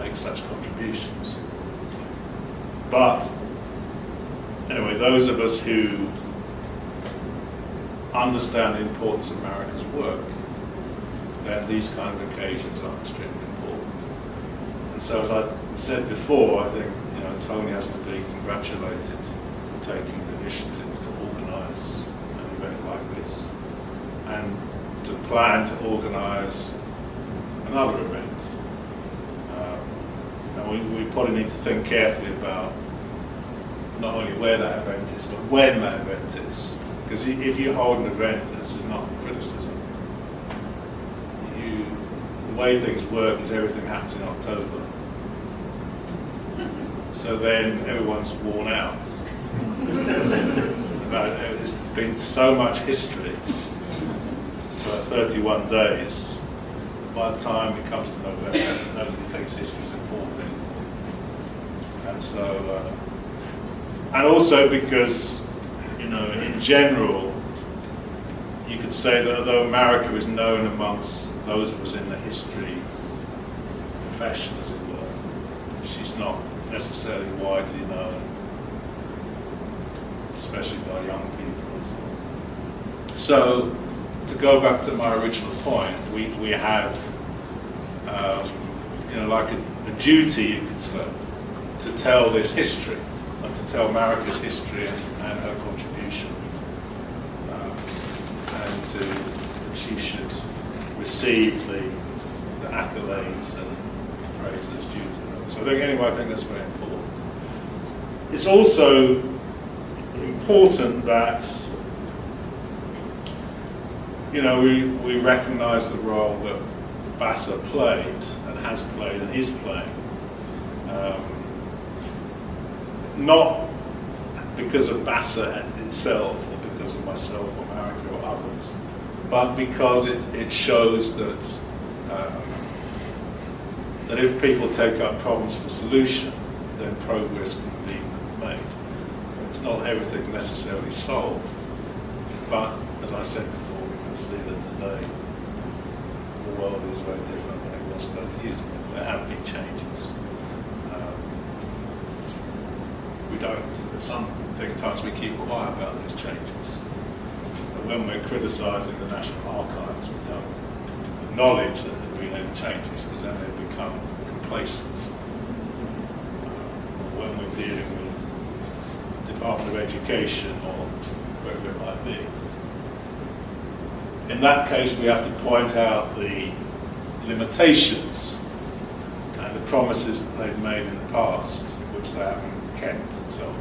make such contributions. But anyway, those of us who understand the importance of Marika's work, then these kind of occasions are extremely important. And so, as I said before, I think Tony has to be congratulated for taking the initiative to organise an event like this, and to plan to organise another event. And we probably need to think carefully about not only where that event is, but when that event is. Because if you hold an event, this is not criticism. The way things work is everything happens in October. So then everyone's worn out. There's been so much history for 31 days. By the time it comes to November, nobody thinks history is important anymore. And so, and also because, in general, you could say that although Marika is known amongst those of us in the history profession, as it were, she's not necessarily widely known, especially by young people. So, to go back to my original point, we have, like a duty, you could say, to tell this history, and to tell Marika's history and her contribution, and she should receive the accolades and praise that's due to her. So I think that's very important. It's also important that we recognise the role that B.A.S.A played and has played and is playing. Not because of B.A.S.A itself, or because of myself or Marika or others, but because it shows that that if people take up problems for solution, then progress can be made. It's not everything necessarily solved, but as I said before, we can see that today the world is very different than it was 30 years ago. There have been changes. Sometimes we keep quiet about those changes. But when we're criticising the National Archives, we don't acknowledge that there have been any changes, because then they become complacent. When we're dealing with the Department of Education or wherever it might be, in that case we have to point out the limitations and the promises that they've made in the past, which they haven't kept, and so on.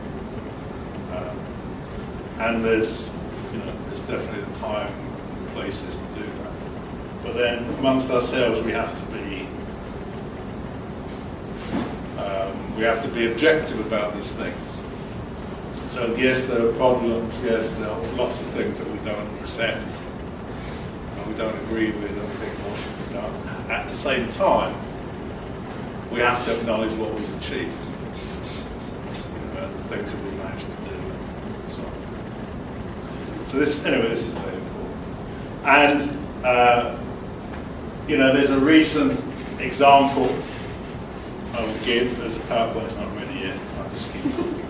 And there's definitely the time and places to do that. But then amongst ourselves we have to be objective about these things. So yes, there are problems, yes, there are lots of things that we don't accept and we don't agree with and we think more should be done. At the same time, we have to acknowledge what we've achieved, the things that we managed to do. So this is very important. And there's a recent example I would give. There's a PowerPoint's not ready yet. I'll just keep talking.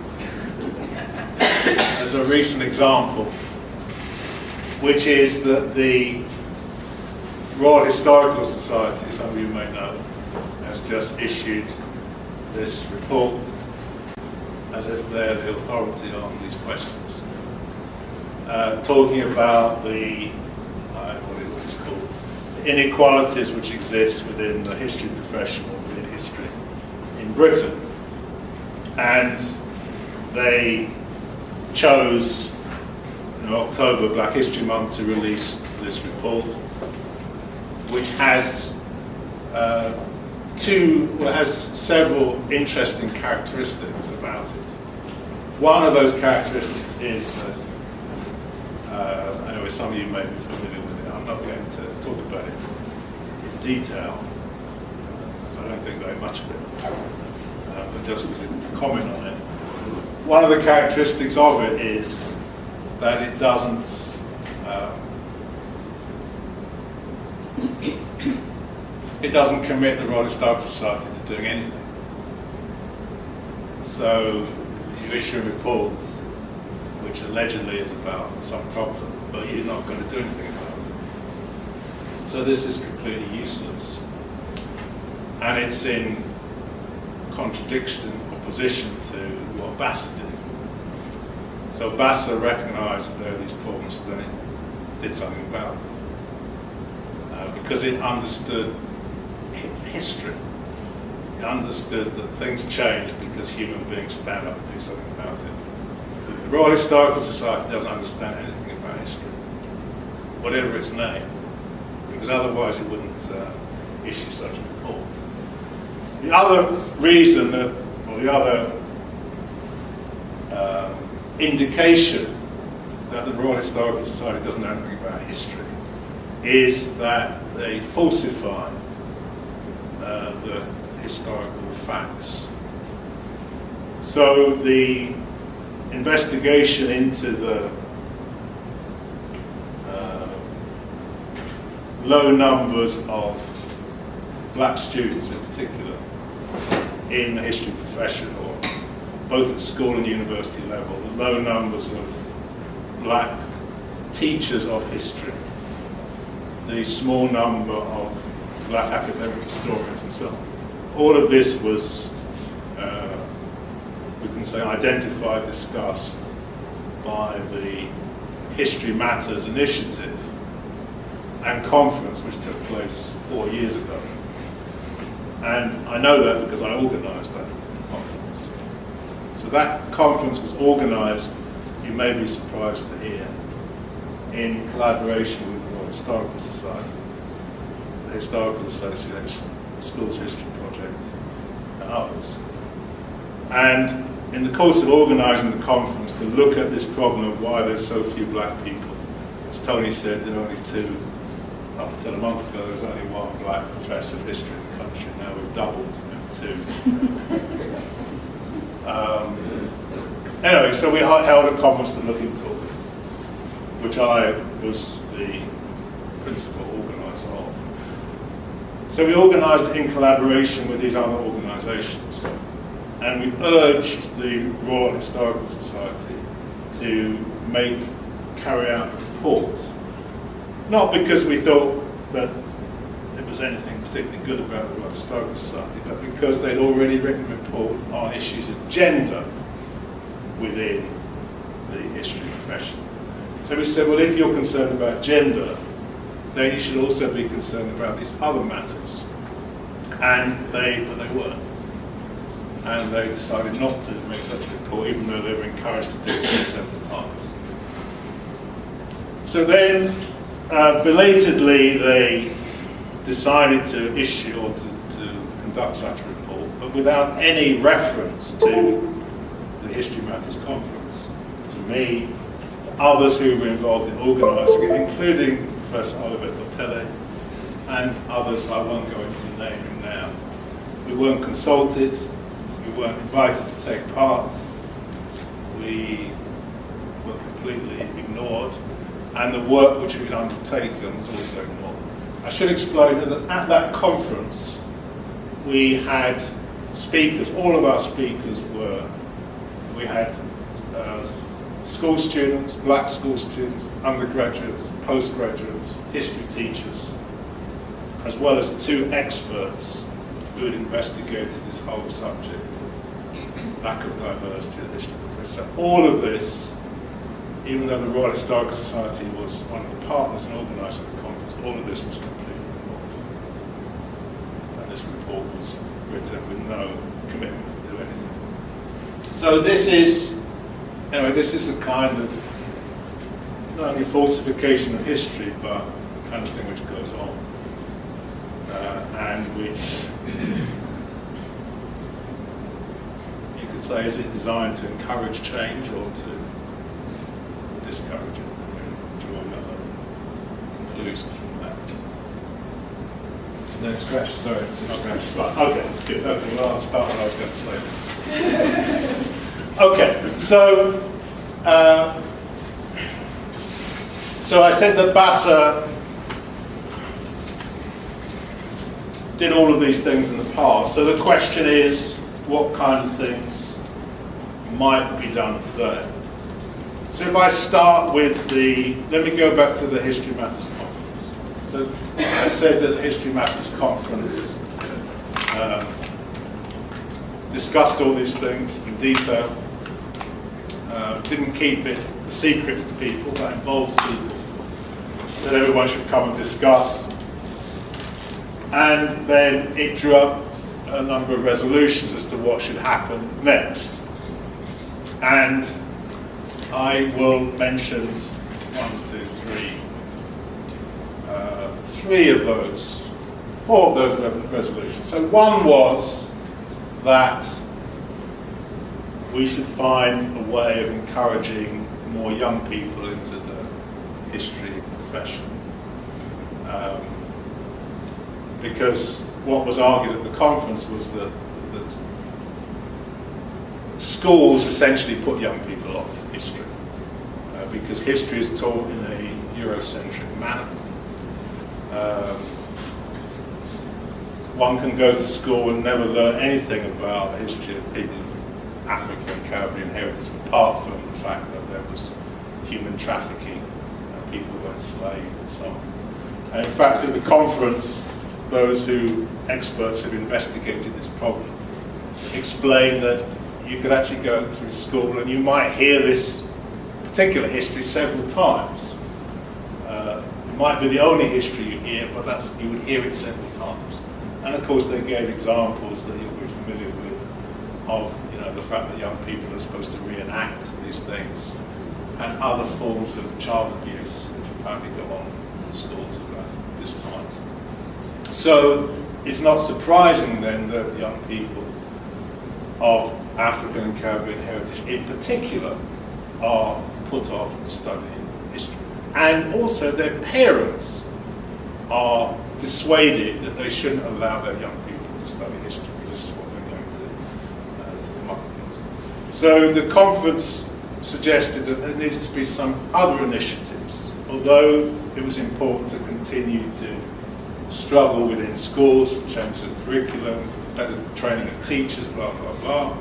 There's a recent example, which is that the Royal Historical Society, some of you may know, has just issued this report as if they're the authority on these questions. Talking about the inequalities which exist within the history profession or within history in Britain. And they chose October, Black History Month, to release this report, which has several interesting characteristics about it. One of those characteristics is that anyway, some of you may be familiar with it. I'm not going to talk about it in detail, because I don't think very much of it, but just to comment on it. One of the characteristics of it is that it doesn't commit the Royal Historical Society to doing anything. So you issue a report which allegedly is about some problem, but you're not going to do anything about it. So this is completely useless. And it's in contradiction, opposition to what B.A.S.A did. So B.A.S.A recognised that there are these problems, then it did something about them. Because it understood history. It understood that things change because human beings stand up and do something about it. The Royal Historical Society doesn't understand anything about history, whatever its name, because otherwise it wouldn't issue such a report. The other reason that, or the other indication that the Royal Historical Society doesn't know anything about history is that they falsify the historical facts. So the investigation into the low numbers of black students in particular in the history profession, or both at school and university level, the low numbers of black teachers of history, the small number of black academic historians and so on. All of this was, we can say, identified, discussed by the History Matters initiative and conference which took place 4 years ago. And I know that because I organised that conference. So that conference was organised, you may be surprised to hear, in collaboration with the Royal Historical Society, the Historical Association, the Schools History Project, and others. And in the course of organising the conference to look at this problem of why there's so few black people, as Tony said, there are only two. Up until a month ago, there was only one black professor of history in the country. Now we've doubled to two. Anyway, so we held a conference to look into all this, which I was the principal organiser of. So we organised it in collaboration with these other organisations, and we urged the Royal Historical Society to carry out a report. Not because we thought that there was anything particularly good about the Royal Historical Society, but because they'd already written a report on issues of gender within the history profession. So we said, well, if you're concerned about gender, then you should also be concerned about these other matters. But they weren't. And they decided not to make such a report, even though they were encouraged to do so several times. So then, belatedly, they decided to issue or to conduct such a report, but without any reference to the History Matters Conference, to me, to others who were involved in organising it, including Professor Oliver Tortelli and others I won't go into naming now. We weren't consulted, we weren't invited to take part, we were completely ignored, and the work which we'd undertaken was also ignored. I should explain that at that conference we had speakers, all of our speakers we had school students, black school students, undergraduates, postgraduates, history teachers, as well as 2 experts who had investigated this whole subject, lack of diversity in the history profession. So all of this, even though the Royal Historical Society was one of the partners in organising the conference, all of this was completely ignored. And this report was written with no commitment to do anything. So this is a kind of, not only falsification of history, but the kind of thing which goes on. And which, you could say, is it designed to encourage change or to discourage it? Drawing other conclusions from that. No, scratch, sorry, it's a scratch. Right, okay, good. Okay, well, I'll start what I was going to say. Okay, so I said that B.A.S.A did all of these things in the past. So the question is, what kind of things might be done today? So if I start with let me go back to the History Matters Conference. So I said that the History Matters Conference discussed all these things in detail, didn't keep it a secret from people, but involved people. Said everyone should come and discuss. And then it drew up a number of resolutions as to what should happen next. And I will mention 4 of those resolutions. So one was that we should find a way of encouraging more young people into the history profession. Because what was argued at the conference was that schools essentially put young people off history, because history is taught in a Eurocentric manner. One can go to school and never learn anything about the history of people of African and Caribbean heritage, apart from the fact that there was human trafficking, people were enslaved and so on. And in fact, at the conference, those experts who investigated this problem explained that you could actually go through school and you might hear this particular history several times. It might be the only history you hear, but you would hear it several times. And of course they gave examples that you'll be familiar with of the fact that young people are supposed to reenact these things, and other forms of child abuse which apparently go on in schools at this time. So it's not surprising then that young people of African and Caribbean heritage in particular are put off studying history. And also their parents are dissuaded that they shouldn't allow their young people to study history. This is what we're going to come up against. So the conference suggested that there needed to be some other initiatives, although it was important to continue to struggle within schools for changes of curriculum, for better training of teachers, blah, blah, blah.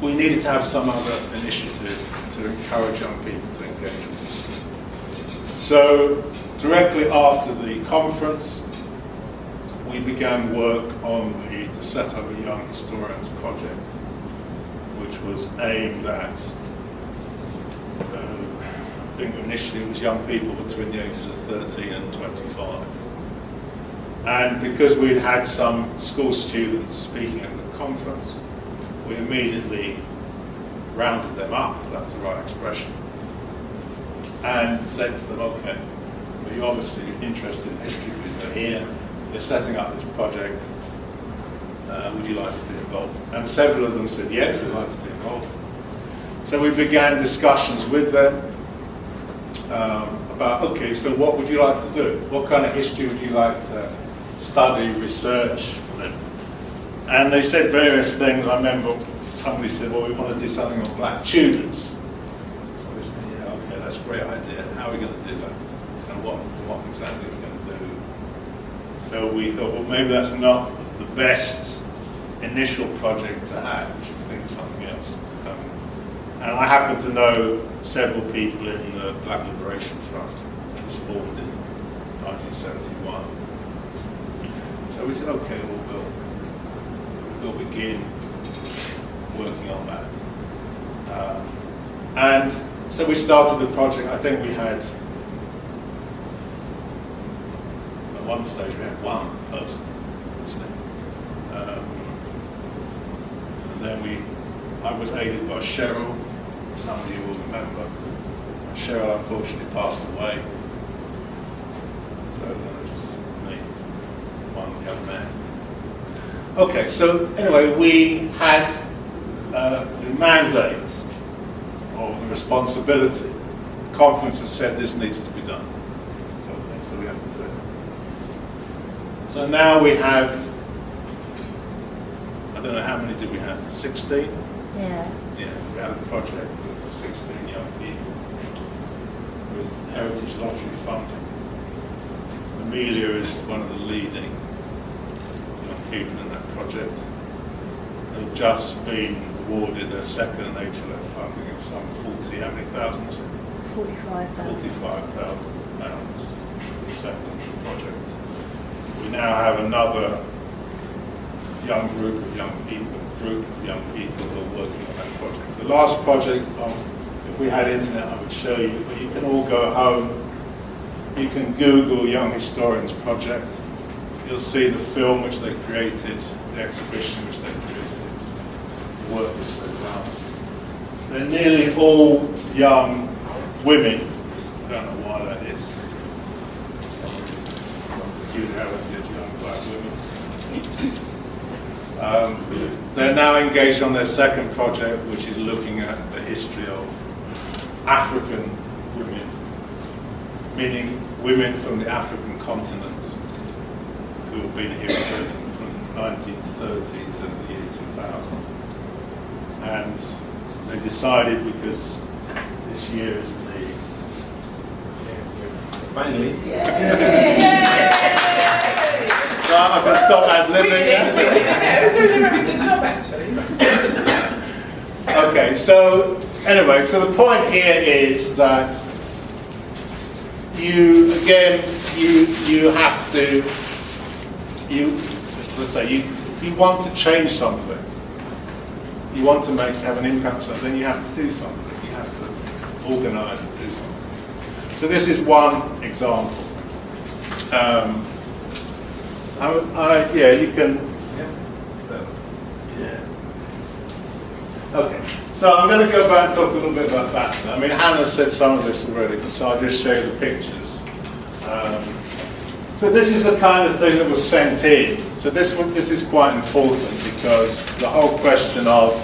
We needed to have some other initiative to encourage young people to engage with history. So directly after the conference, we began work to set up a Young Historians Project, which was aimed at, I think initially it was young people between the ages of 13 and 25. And because we'd had some school students speaking at the conference, we immediately rounded them up, if that's the right expression, and said to them, okay, well, you're obviously interested in history because you're here, you're setting up this project, would you like to be involved? And several of them said yes, they'd like to be involved. So we began discussions with them about, okay, so what would you like to do? What kind of history would you like to study, research? And they said various things. I remember somebody said, well, we want to do something on black Tudors. So we said, yeah, okay, that's a great idea. How are we going to do that? And what exactly are we going to do? So we thought, well, maybe that's not the best initial project to have. We should think of something else. And I happen to know several people in the Black Liberation Front, which was formed in 1971. So we said, okay, we'll begin working on that. And so we started the project. I think we had, at one stage, we had one person. And then I was aided by Cheryl, some of you will remember. Cheryl unfortunately passed away. So that was me, one young man. Okay, so anyway, we had the mandate or the responsibility. The conference has said this needs to be done. So we have to do it. So now we have, I don't know how many did we have? 16? Yeah. Yeah, we had a project of 16 young people with Heritage Lottery funding. Amelia is one of the leading young people in that project. They've just been awarded a second HLF funding of some 40, how many thousand? 45,000. 45,000 pounds for the second project. We now have another young group of young people who are working on that project. The last project, if we had internet, I would show you, but you can all go home. You can Google Young Historians Project. You'll see the film which they created, the exhibition which they created, the work which they've done. They're nearly all young women. I don't know why that is. Some peculiarity of young black women. They're now engaged on their second project, which is looking at the history of African women, meaning women from the African continent who have been here in Britain from 1930 to the year 2000. And they decided, because this year is the... Finally. So I can stop ad-libbing. Okay, so anyway, so the point here is that you have to, let's say, if you want to change something, you want to have an impact on something, then you have to do something. You have to organise and do something. So this is one example. You can. Yeah. Okay. So I'm going to go back and talk a little bit about B.A.S.A. I mean, Hannah said some of this already, so I'll just show you the pictures. So this is the kind of thing that was sent in. So this is quite important, because the whole question of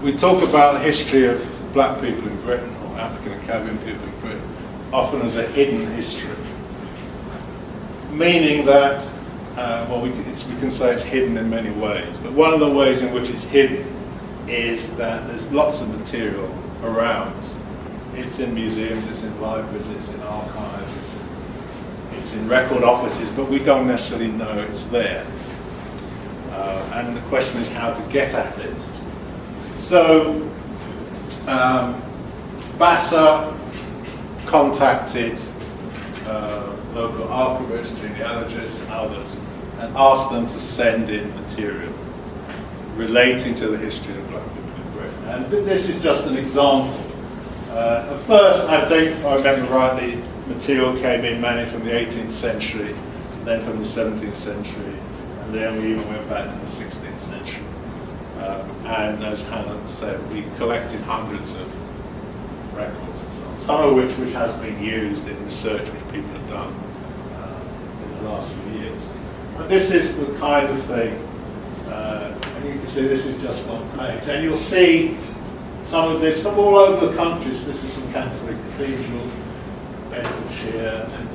we talk about the history of black people in Britain, or African and Caribbean people in Britain, often as a hidden history, meaning that we can say it's hidden in many ways, but one of the ways in which it's hidden is that there's lots of material around. It's in museums, it's in libraries, it's in archives, it's in record offices, but we don't necessarily know it's there. And the question is how to get at it. So, B.A.S.A. contacted local archivists, genealogists and others, and asked them to send in material relating to the history of black people in Britain. And this is just an example. At first, I think, if I remember rightly, material came in mainly from the 18th century, then from the 17th century, and then we even went back to the 16th century. And as Hannah said, we collected hundreds of records, some of which has been used in research which people have done in the last few years. But this is the kind of thing, and you can see this is just one page, and you'll see some of this from all over the countries. This is from Canterbury Cathedral, Bedfordshire, and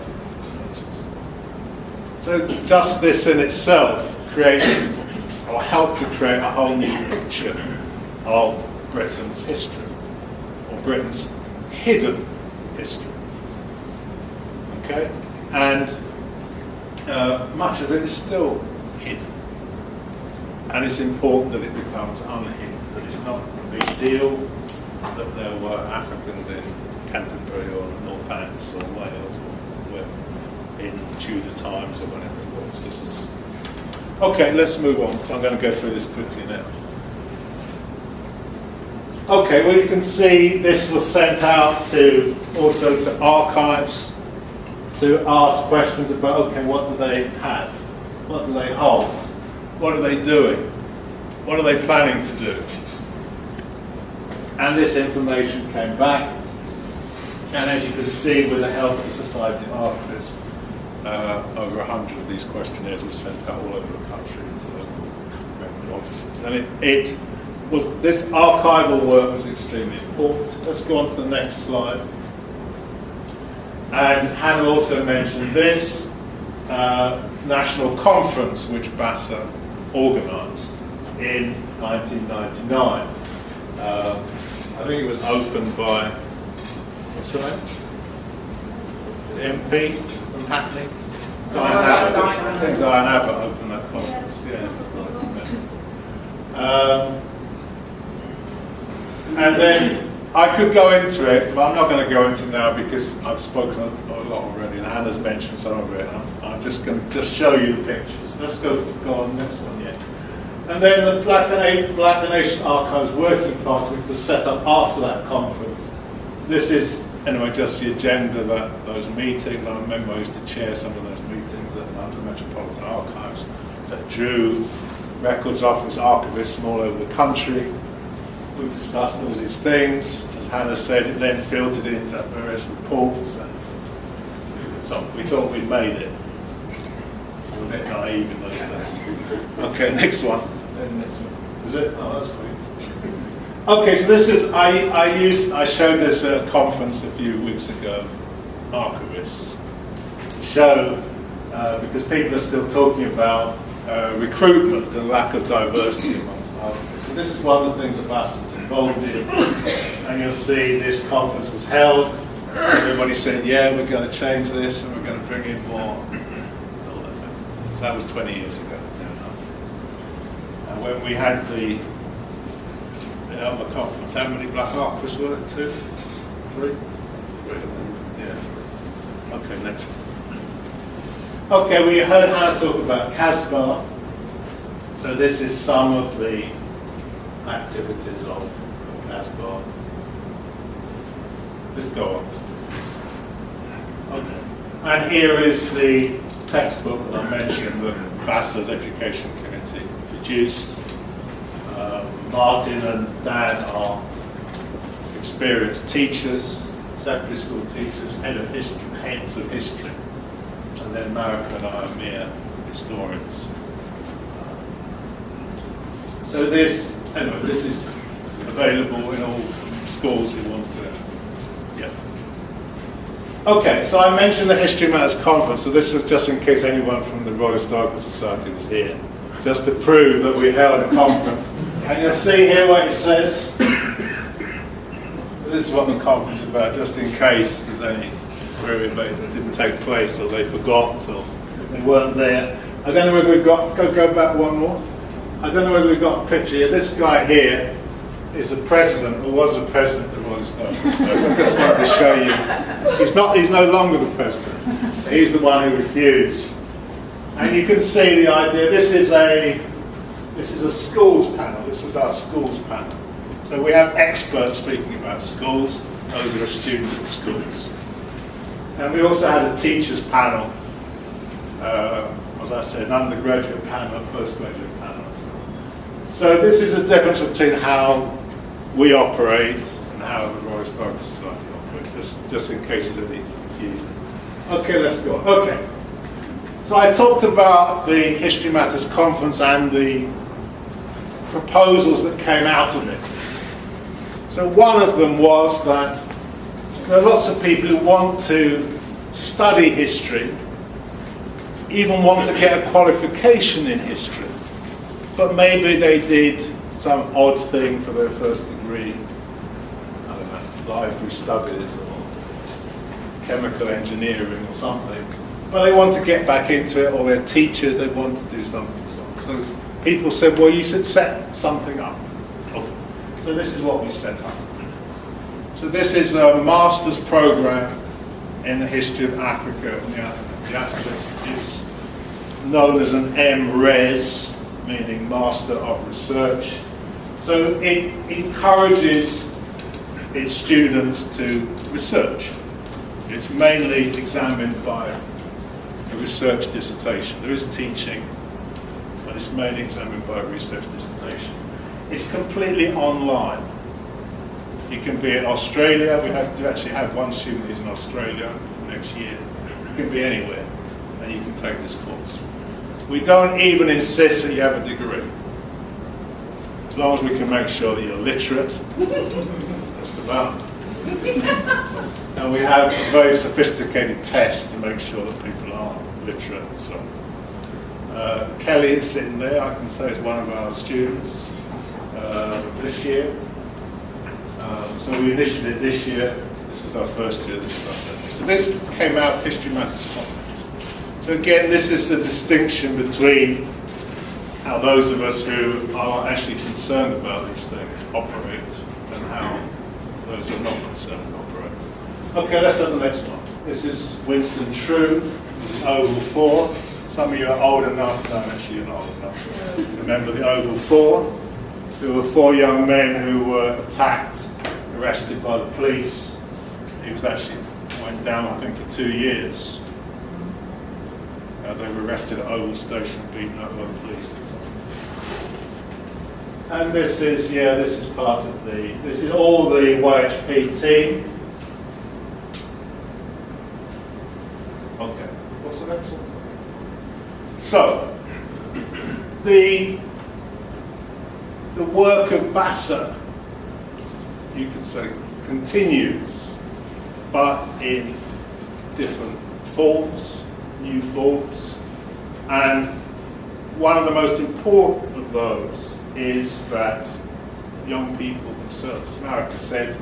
so just this in itself created, or helped to create, a whole new picture of Britain's history, or Britain's hidden history. Okay? And much of it is still hidden. And it's important that it becomes unhidden, that it's not a big deal that there were Africans in Canterbury or Northants or Wales or in Tudor times or whatever it was. This is okay, let's move on, so I'm going to go through this quickly now. Okay, well you can see this was sent out also to archives to ask questions about, okay, what do they have? What do they hold? What are they doing? What are they planning to do? And this information came back, and as you can see, with the help of the Society of Archivists, over 100 of these questionnaires were sent out all over the country to local record offices. And this archival work was extremely important. Let's go on to the next slide. And Hannah also mentioned this national conference which B.A.S.A. organised in 1999. I think it was opened by, what's her name? The MP from Hackney? Diane Abbott. I think Diane Abbott opened that conference. Yeah, that's what I And then I could go into it, but I'm not going to go into it now because I've spoken a lot already, and Hannah's mentioned some of it. I'm just going to show you the pictures. Let's go on the next one, yeah. And then the Black the Nation Archives Working Party was set up after that conference. This is, anyway, just the agenda of those meetings. I remember I used to chair some of those meetings at London Metropolitan Archives that drew records officers, archivists from all over the country. We discussed all these things. As Hannah said, it then filtered into various reports. And so we thought we'd made it. We were a bit naive in those days. Okay, next one. There's the next one. Is it? Oh, that's great. Okay, so this is, I showed this at a conference a few weeks ago, archivists. Show, because people are still talking about recruitment and lack of diversity amongst archivists. So this is one of the things that B.A.S.A was involved in. And you'll see this conference was held. Everybody said, yeah, we're going to change this and we're going to bring in more. So that was 20 years ago. And when we had the Elmer conference, how many black archivists were there? 2? 3? Yeah. Okay, next one. Okay, we heard Hannah talk about CASBAR. So this is some of the activities of CASBAR. Let's go on. Okay. And here is the textbook that I mentioned that B.A.S.A's Education Committee produced. Martin and Dan are experienced teachers, secondary school teachers, heads of history. And then Marika and I are mere historians. So this is available in all schools who want to. Yeah. Okay, so I mentioned the History Matters conference, so this is just in case anyone from the Royal Historical Society was here, just to prove that we held a conference. And you'll see here what it says. This is what the conference is about, just in case there's any query about it that didn't take place, or they forgot, or they weren't there. I don't know whether we've got, go back one more. I don't know whether we've got a picture here. This guy here is the president, or was the president of the Royal Historical Society. So I just wanted to show you. He's no longer the president. He's the one who refused. And you can see the idea. This is a schools panel. This was our schools panel. So we have experts speaking about schools. Those are the students at schools. And we also had a teachers panel. As I said, an undergraduate panel, a postgraduate panel. So this is a difference between how we operate and how the Royal Historical Society operates, just in case there's any confusion. Okay, let's go on. Okay. So I talked about the History Matters conference and the proposals that came out of it. So one of them was that there are lots of people who want to study history, even want to get a qualification in history, but maybe they did some odd thing for their first degree, I don't know, library studies or chemical engineering or something, but they want to get back into it, or their teachers, they want to do something. So people said, well, you should set something up. So this is what we set up. So this is a master's program in the history of Africa and the African. It's known as an MRes, meaning Master of Research. So it encourages its students to research. It's mainly examined by a research dissertation. There is teaching, but it's mainly examined by a research dissertation. It's completely online. You can be in Australia. We actually have one student who's in Australia next year. You can be anywhere, and you can take this course. We don't even insist that you have a degree. As long as we can make sure that you're literate, just about. And we have a very sophisticated test to make sure that people are literate and so on. Kelly is sitting there, I can say is one of our students this year. So we initiated it this year. This was our first year, this was our second year. So this came out of History Matters Conference. So again, this is the distinction between how those of us who are actually concerned about these things operate and how those who are not concerned operate. Okay, let's have the next one. This is Winston Shrew, Oval 4. Some of you are old enough, no, actually you're not old enough, to remember the Oval 4. There were 4 young men who were attacked, arrested by the police. He was actually went down, I think, for 2 years. They were arrested at Oval Station, beaten up by the police. And this is part of this is all the YHP team. Okay, what's the next one? So, the work of B.A.S.A, you could say, continues, but in different forms, new forms. And one of the most important of those is that young people themselves, as Marika said,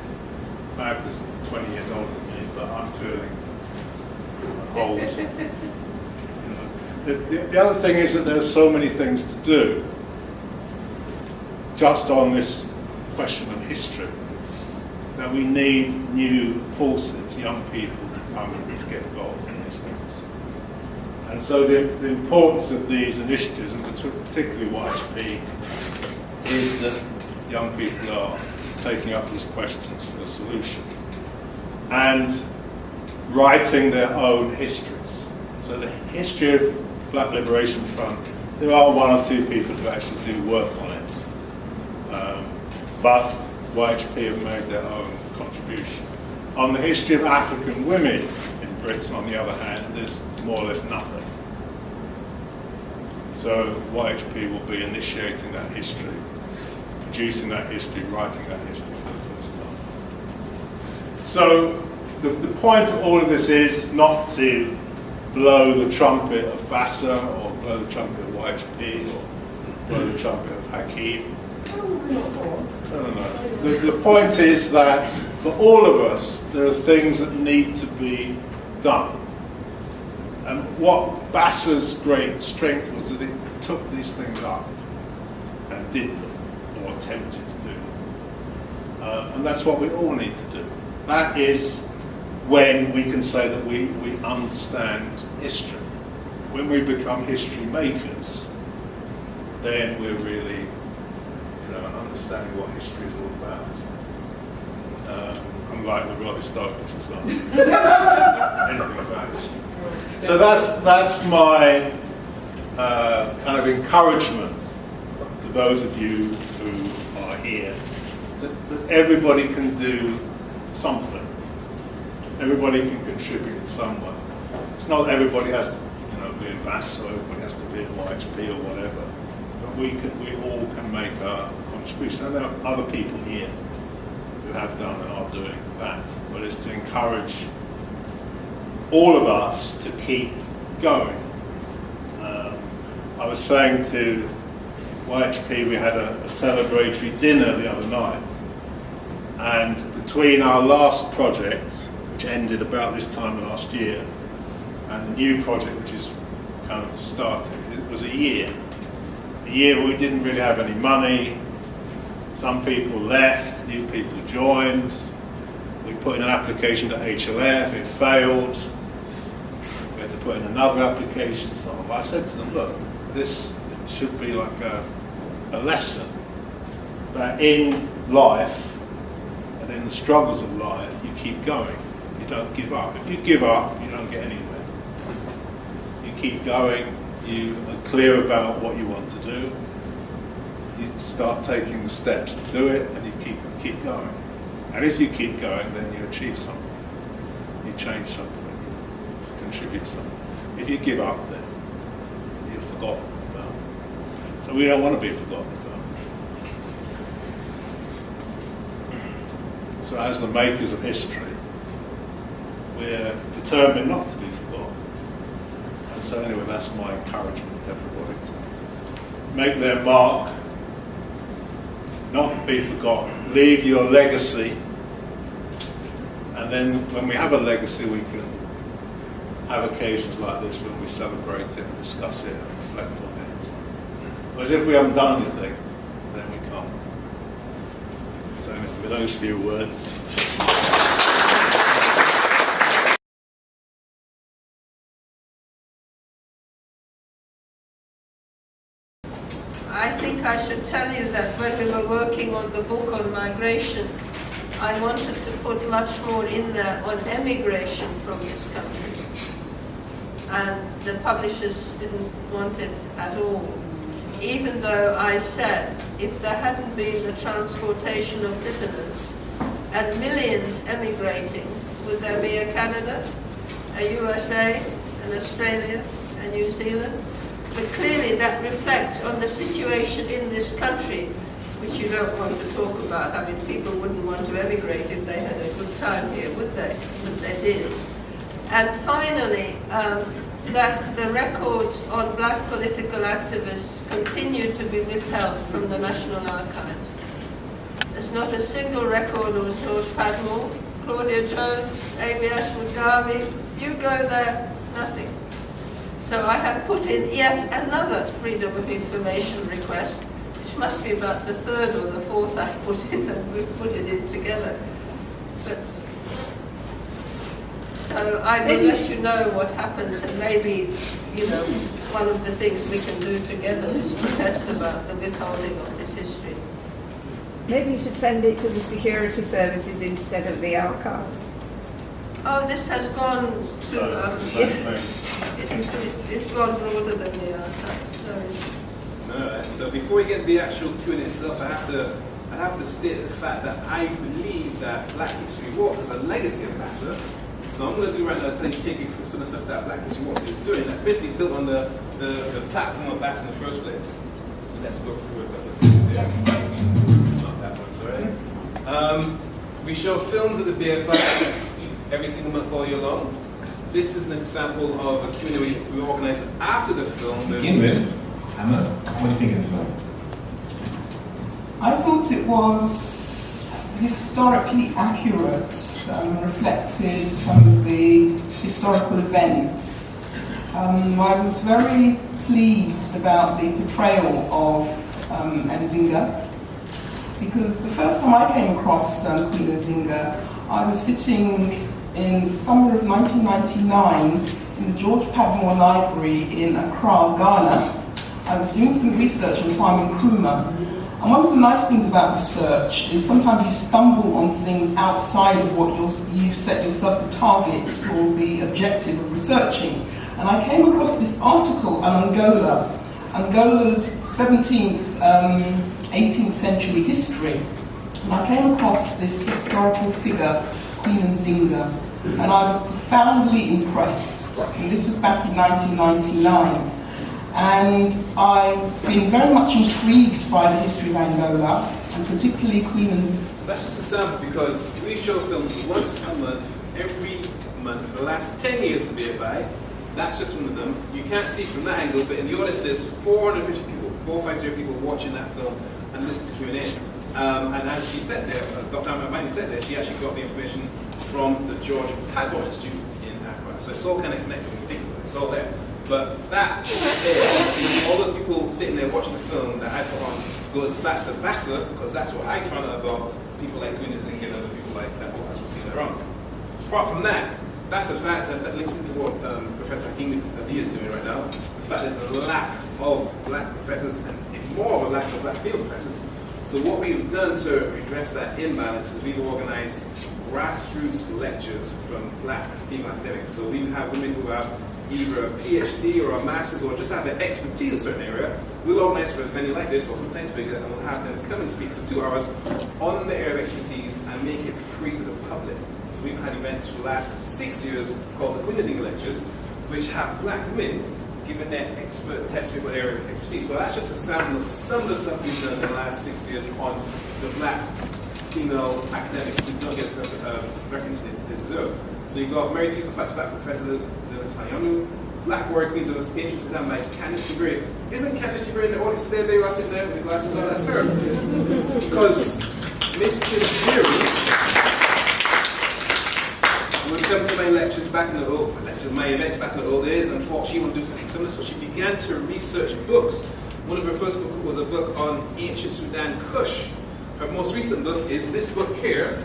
Marika's 20 years older than me, but I'm feeling old. The other thing is that there's so many things to do just on this question of history, that we need new forces, young people to come and to get involved in these things. And so the importance of these initiatives, and particularly YHP, is that young people are taking up these questions for a solution and writing their own histories. So the history of Black Liberation Front, there are 1 or 2 people who actually do work on it. But YHP have made their own contribution. On the history of African women in Britain, on the other hand, there's more or less nothing. So YHP will be initiating that history, producing that history, writing that history for the first time. So the point of all of this is not to blow the trumpet of B.A.S.A or blow the trumpet of YHP or blow the trumpet of Hakim. No. The point is that for all of us, there are things that need to be done. And what B.A.S.A's great strength was that it took these things up and did them, or attempted to do them. And that's what we all need to do. That is when we can say that we understand history. When we become history makers, then we're really understanding what history is all about. Unlike the Royal Historical Society. Anything about history. So that's my kind of encouragement to those of you who are here, that everybody can do something. Everybody can contribute in some way. It's not that everybody has to be in B.A.S.A or everybody has to be in YHP or whatever. But we all can make a contribution. And there are other people here who have done and are doing that. But it's to encourage all of us to keep going. I was saying to YHP, we had a celebratory dinner the other night. And between our last project, which ended about this time last year, and the new project, which is kind of starting, it was a year. A year where we didn't really have any money. Some people left, new people joined. We put in an application to HLF, it failed. We had to put in another application. So I said to them, look, this should be like a lesson that in life and in the struggles of life, you keep going. You don't give up. If you give up, you don't get anywhere. You keep going, you are clear about what you want to do, you start taking the steps to do it, and you keep going. And if you keep going, then you achieve something. You change something, contribute something. If you give up, then you're forgotten about. So we don't want to be forgotten about. So as the makers of history, we're determined not to be forgotten. And so anyway, that's my encouragement to everybody to make their mark, not be forgotten, leave your legacy, and then when we have a legacy, we can have occasions like this when we celebrate it and discuss it and reflect on it. Whereas if we haven't done anything, then we can't. So with those few words. I think I should tell you that when we were working on the book on migration, I wanted to put much more in there on emigration from this country. And the publishers didn't want it at all. Even though I said, if there hadn't been the transportation of prisoners and millions emigrating, would there be a Canada, a USA, an Australia, a New Zealand? But clearly that reflects on the situation in this country, which you don't want to talk about. I mean, people wouldn't want to emigrate if they had a good time here, would they? But they did. And finally, that the records on black political activists continue to be withheld from the National Archives. There's not a single record on George Padmore, Claudia Jones, Amy Ashwood Garvey. You go there, nothing. So I have put in yet another Freedom of Information request, which must be about the third or the fourth I've put in, and we've put it in together. But, so I will let you know what happens, and maybe, you know, one of the things we can do together is protest about the withholding of this history. Maybe you should send it to the security services instead of the archives. Oh, this has gone to, it's gone broader than the archives. No, so before we get to the actual Q&A itself, I have to state the fact that I believe that Black History Walks is a legacy of B.A.S.A. So I'm going to do right now is take you through some of the stuff that Black History Walks is doing. That's basically built on the platform of B.A.S.A. in the first place. So let's go through a couple of things here. Not that one, sorry. We show films at the B.A.S.A. every single month all year long. This is an example of a Q&A we organized after the film. To begin with, Hannah, what do you think of the film? I thought it was historically accurate, reflected some of the historical events. I was very pleased about the portrayal of Nzinga, because the first time I came across Queen Nzinga, I was sitting in the summer of 1999 in the George Padmore Library in Accra, Ghana. I was doing some research on Kwame Nkrumah. And one of the nice things about research is sometimes you stumble on things outside of what you've set yourself the target or the objective of researching. And I came across this article on Angola, Angola's 17th, 18th century history. And I came across this historical figure, Queen Nzinga, and I was profoundly impressed. And this was back in 1999. And I've been very much intrigued by the history of Angola, and particularly Queen Nzinga. So that's just a sample, because we show films once a month, every month, for the last 10 years to be a. That's just one of them. You can't see from that angle, but in the audience there's 450 people, 450 people watching that film and listen to Q&A. And as she said there, Dr. Amamani said there, she actually got the information from the George Padmore Institute in Accra. So it's all kind of connected when you think about it. It's all there. But that there, all those people sitting there watching the film that I put on goes back to B.A.S.A, because that's what I found out about people like Queen Nzinga and other people like that, as we'll see later on. Apart from that, that's a fact that links into what Professor Hakim is doing right now. The fact there's a lack of black professors and more of a lack of black female professors. So what we've done to address that imbalance is we've organized grassroots lectures from black female academics. So we have women who have either a PhD or a master's or just have an expertise in a certain area. We'll organize for a venue like this or sometimes bigger, and we'll have them come and speak for 2 hours on the area of expertise and make it free to the public. So we've had events for the last 6 years called the Queen Nzinga Lectures, which have black women giving their expert testimony for their area of expertise. So that's just a sample of some of the stuff we've done in the last 6 years on the black female academics who don't get the recognition they deserve. So you've got very simple facts black professors, Black Warrior Queens of Ancient Sudan by Candice Jibril. Isn't Candice Jibril in the audience today? They are sitting there with glasses on. That's her. Because Miss Jibril would come to my lectures back in the old, my events back in the old days, and thought she wanted to do something similar. So she began to research books One of her first books was a book on ancient Sudan Kush. Her most recent book is this book here,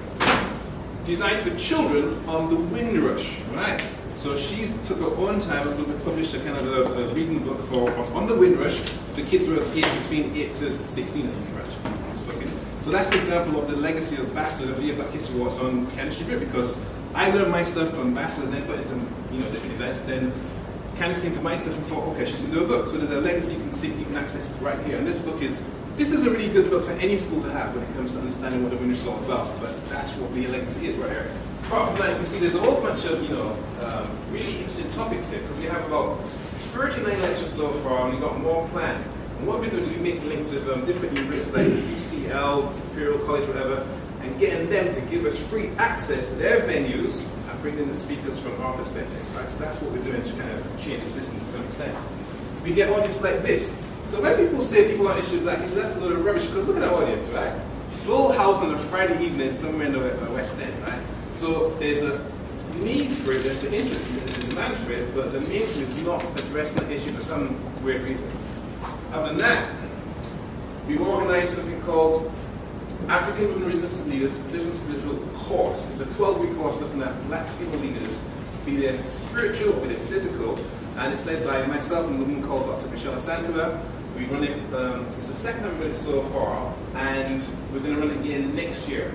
designed for children on the Windrush, right? So she's took her own time and published a kind of a reading book on the Windrush for kids who are aged between 8 to 16, I think, right? So that's the example of the legacy of B.A.S.A, via Black History Wars on Candice River, because I learned my stuff from B.A.S.A and then put it into different events. Then Candice came to my stuff and thought, okay, she can do a book. So there's a legacy you can see, you can access right here. And this is a really good book for any school to have when it comes to understanding what the Windrush is all about. But that's what the legacy is right here. Apart from that, you can see there's a whole bunch of really interesting topics here, because we have about 39 lectures so far, and we've got more planned. And what we're doing is we make links with different universities like UCL, Imperial College, whatever, and getting them to give us free access to their venues and bring in the speakers from our perspective, right? So that's what we're doing to kind of change the system to some extent. We get audiences like this. So when people say people aren't interested in Black history, that's a little rubbish, because look at our audience, right? Full house on a Friday evening somewhere in the West End, right? So there's a need for it, there's an interest in it, there's a demand for it, but the mainstream is not addressing that issue for some weird reason. Other than that, we've organized something called African Women Resistance Leaders Political and Spiritual Course. It's a 12-week course looking at Black female leaders, be they spiritual or be they political, and it's led by myself and a woman called Dr. Michelle Santova. We run it, it's the second time we've run it so far, and we're going to run it again next year.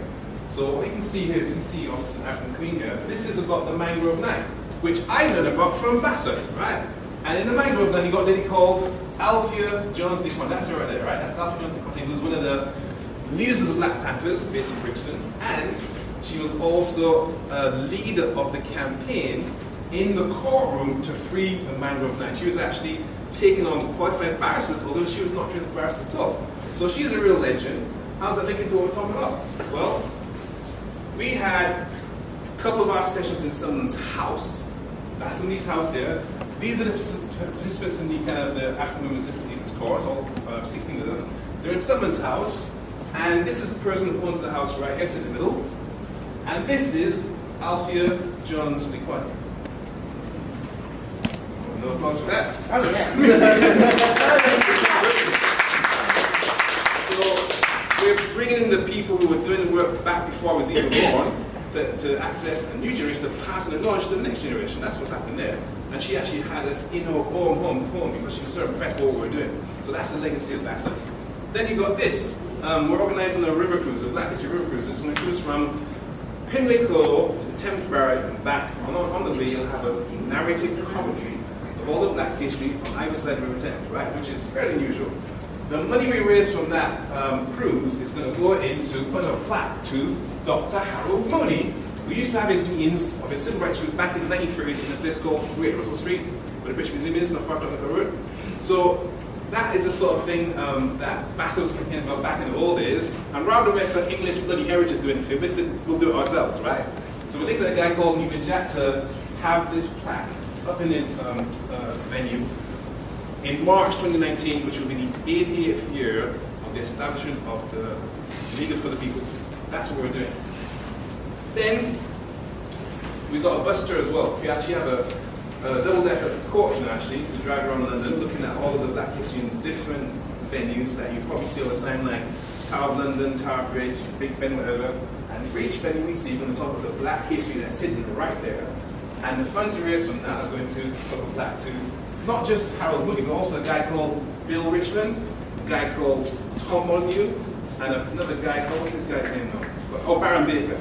So what you can see here is, you can see obviously an African queen here. This is about the Mangrove Line, which I learned about from B.A.S.A, right? And in the Mangrove Line, you got a lady called Althea Jones-LeConte. That's her right there, right? That's Althea Jones-LeConte, who was one of the leaders of the Black Panthers, based in Brixton, and she was also a leader of the campaign in the courtroom to free the Mangrove Line. She was actually taking on qualified barristers, although she was not trained as a barrister at all. So she's a real legend. How's that linking to what we're talking about? Well, we had a couple of our sessions in someone's house. That's somebody's house here. These are the participants in the kind of the African Women Resistance Leaders course, all 16 of them. They're in someone's house, and this is the person who owns the house right here, in the middle. And this is Althea Jones-LeConte. No applause for that. Oh, yeah. So we're bringing in the people who were doing the work back before I was even born to access a new generation, to pass on the knowledge to the next generation. That's what's happened there. And she actually had us in her own home because she was so impressed by what we were doing. So that's the legacy of B.A.S.A. Then you got this. We're organizing a river cruise, a Black History river cruise. It's going to cruise from Pimlico to the Thames Barrage and back. On the way, you'll have a narrative commentary of all the Black history on either side of the River Thames, right? Which is fairly unusual. The money we raise from that cruise is going to go into putting a plaque to Dr. Harold Mooney, who used to have his meetings of his civil rights group back in the 1930s in a place called Great Russell Street, where the British Museum is, not far from the road. So that is the sort of thing that B.A.S.A was complaining about back in the old days. And rather than wait for English bloody heritage to do anything, we'll do it ourselves, right? So we're thinking of a guy called Newman Jack to have this plaque up in his venue in March 2019, which will be the 80th year of the establishment of the League of Colored Peoples. That's what we're doing. Then we've got a bus tour as well. We actually have a double-decker coach now, actually, to drive around London, looking at all of the Black history in different venues that you probably see all the time, like Tower of London, Tower Bridge, Big Ben, whatever. And for each venue we see, we're going to talk about the Black history that's hidden right there. And the funds raised from that are going to put a plaque to not just Harold Mooney, but also a guy called Bill Richmond, a guy called Tom Molyneux, and another guy called, what's this guy's name now? Oh, Baron Baker.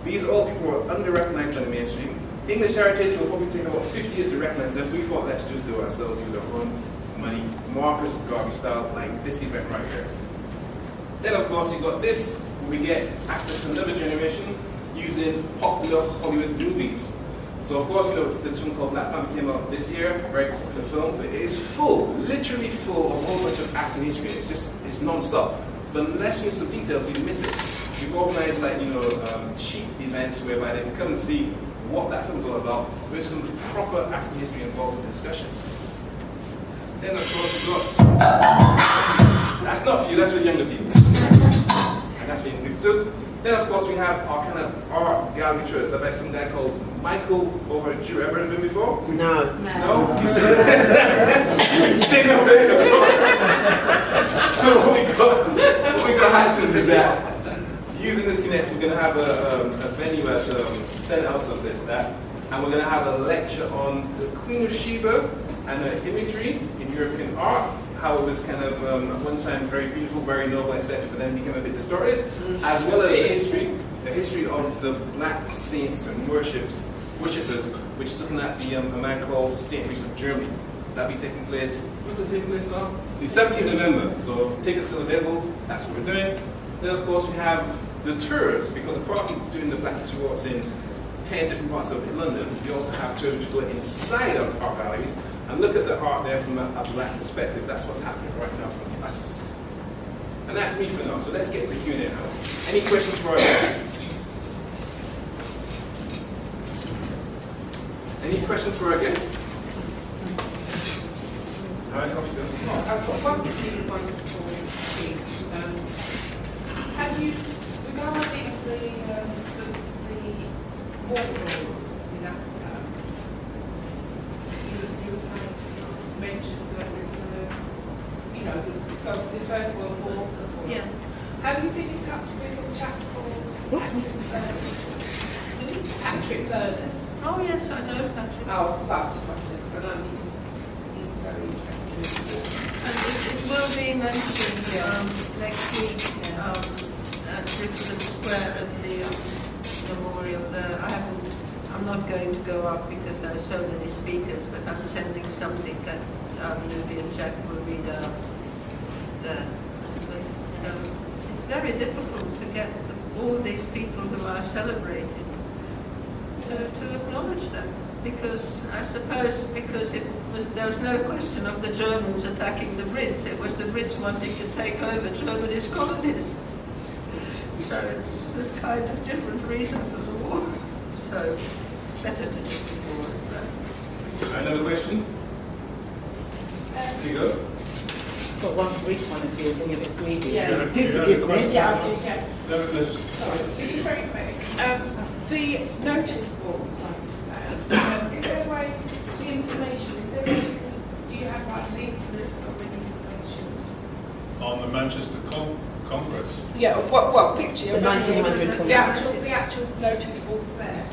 These are all people who are under-recognized by the mainstream. English heritage will probably take about 50 years to recognize them, so we thought let's just do it ourselves, use our own money. Marcus Garvey style, like this event right here. Then of course you got this, where we get access to another generation using popular Hollywood movies. So of course, you know, this film called Black Panther came out this year, a very popular film, but it is full, literally full of a whole bunch of African history. It's non-stop. But unless you know some details, you miss it. We've organized like, cheap events whereby they can come and see what that film's all about, with some proper African history involved in the discussion. Then of course we've got, that's not for you, that's for younger people. And that's for younger people too. Then of course we have our kind of art gallery tours, led by some guy called Michael Overdue. Ever heard of him before? No. No? He's staying over there. is that using this Connect, we're going to have a venue at St. Elsa, place like that, and we're going to have a lecture on the Queen of Sheba and her imagery in European art, how it was kind of at one time very beautiful, very noble, etc., but then became a bit distorted, as well as the history of the black saints and worshippers, which is looking at a man called Saint Reese of Germany. That'll be taking place, what's it taking place now? The 17th of November, so tickets still available, that's what we're doing. Then of course we have the tours, because apart from doing the Black History Walks in 10 different parts of London, we also have tours which go inside of art galleries and look at the art there from a black perspective. That's what's happening right now for us. And that's me for now, so let's get to Q&A now. Any questions for our guests? Any questions for our guests? All right, off you go. I've got one particular one for you. Have you, regarding the war rules in Africa, you mentioned that there's the First World War. Yeah. Have you been in touch with a chap called Patrick Vernon? Oh yes, I know Patrick. Oh, well, just something, because I know he's very interested. And it will be mentioned next week at Brixton Square at the memorial there. I'm not going to go up because there are so many speakers, but I'm sending something that Ruby and Jack will read out there. But it's very difficult to get all these people who are celebrated to acknowledge them, because I suppose there was no question of the Germans attacking the Brits. It was the Brits wanting to take over Germany's colonies. So it's a kind of different reason for the war. So it's better to just ignore it. Another question? Here you go. Got one for each one if you're being a bit greedy. Yeah. Do forgive me. Yeah, I do, yeah. No, let's. Sorry, this is very quick. The notice boards, I understand. Is there a way, the information, do you have like leaflets or any information? On the Manchester Congress. Yeah, well, picture. The 1900 the actual notice boards there.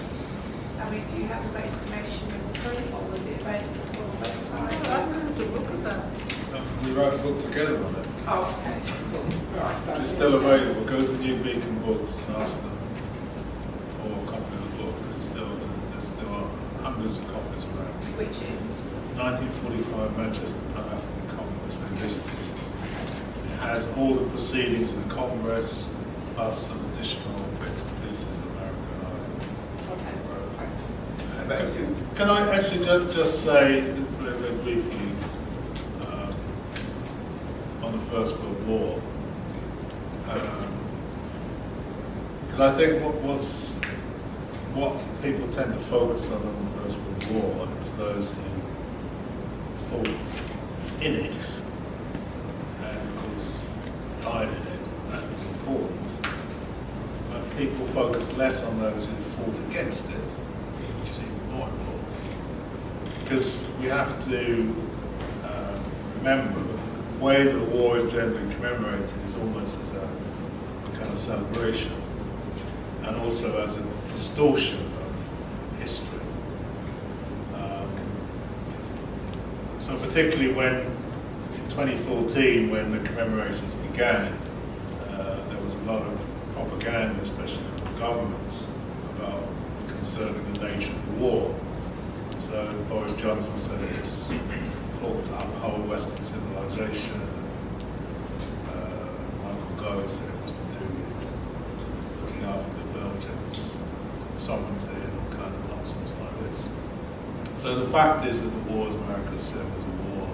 I mean, do you have that information in print or was it available on the website? I'm going to look at that. We wrote a book together on it. Oh, okay. Cool. Right. It's still available. Go to New Beacon Books and ask them for a copy of the book. There's still hundreds of copies around. Which is? 1945 Manchester Pan-African Congress Revisited. It has all the proceedings of the Congress, plus some additional bits and pieces of American art. Okay, thanks. Back to you. Can I actually just say very briefly on the First World War? Because I think what people tend to focus on the First World War is those who fought in it and of course died in it. That is important. But people focus less on those who fought against it, which is even more important. Because we have to remember the way the war is generally commemorated is almost as a kind of celebration and also as a distortion of history. So particularly when in 2014, when the commemorations began, there was a lot of propaganda, especially from the government, about concerning the nature of the war. So Boris Johnson said it was fought to uphold Western civilization. Michael Gove said it was to do with looking after the Belgians, sovereignty and all kind of nonsense like this. So the fact is that the war, as Marika said, was a war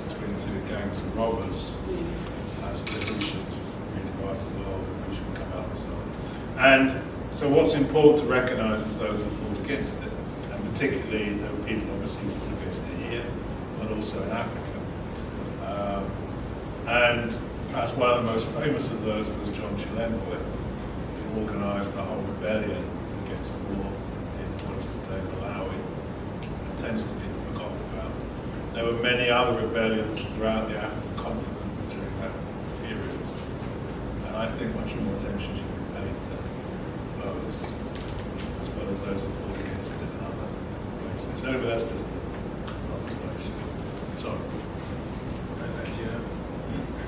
between two gangs of robbers, as to who should redivide the world and who should come out and so on. And so what's important to recognise is those who fought against it. And particularly, there were people obviously who fought against it here, but also in Africa. And perhaps one of the most famous of those was John Chilembo, who organised the whole rebellion against the war in what is today Malawi. It tends to be forgotten about. There were many other rebellions throughout the African continent during that period. I think much more attention should be paid to those, as well as those who fought against it in other places. So anyway, that's just a observation. Sorry. Thank you.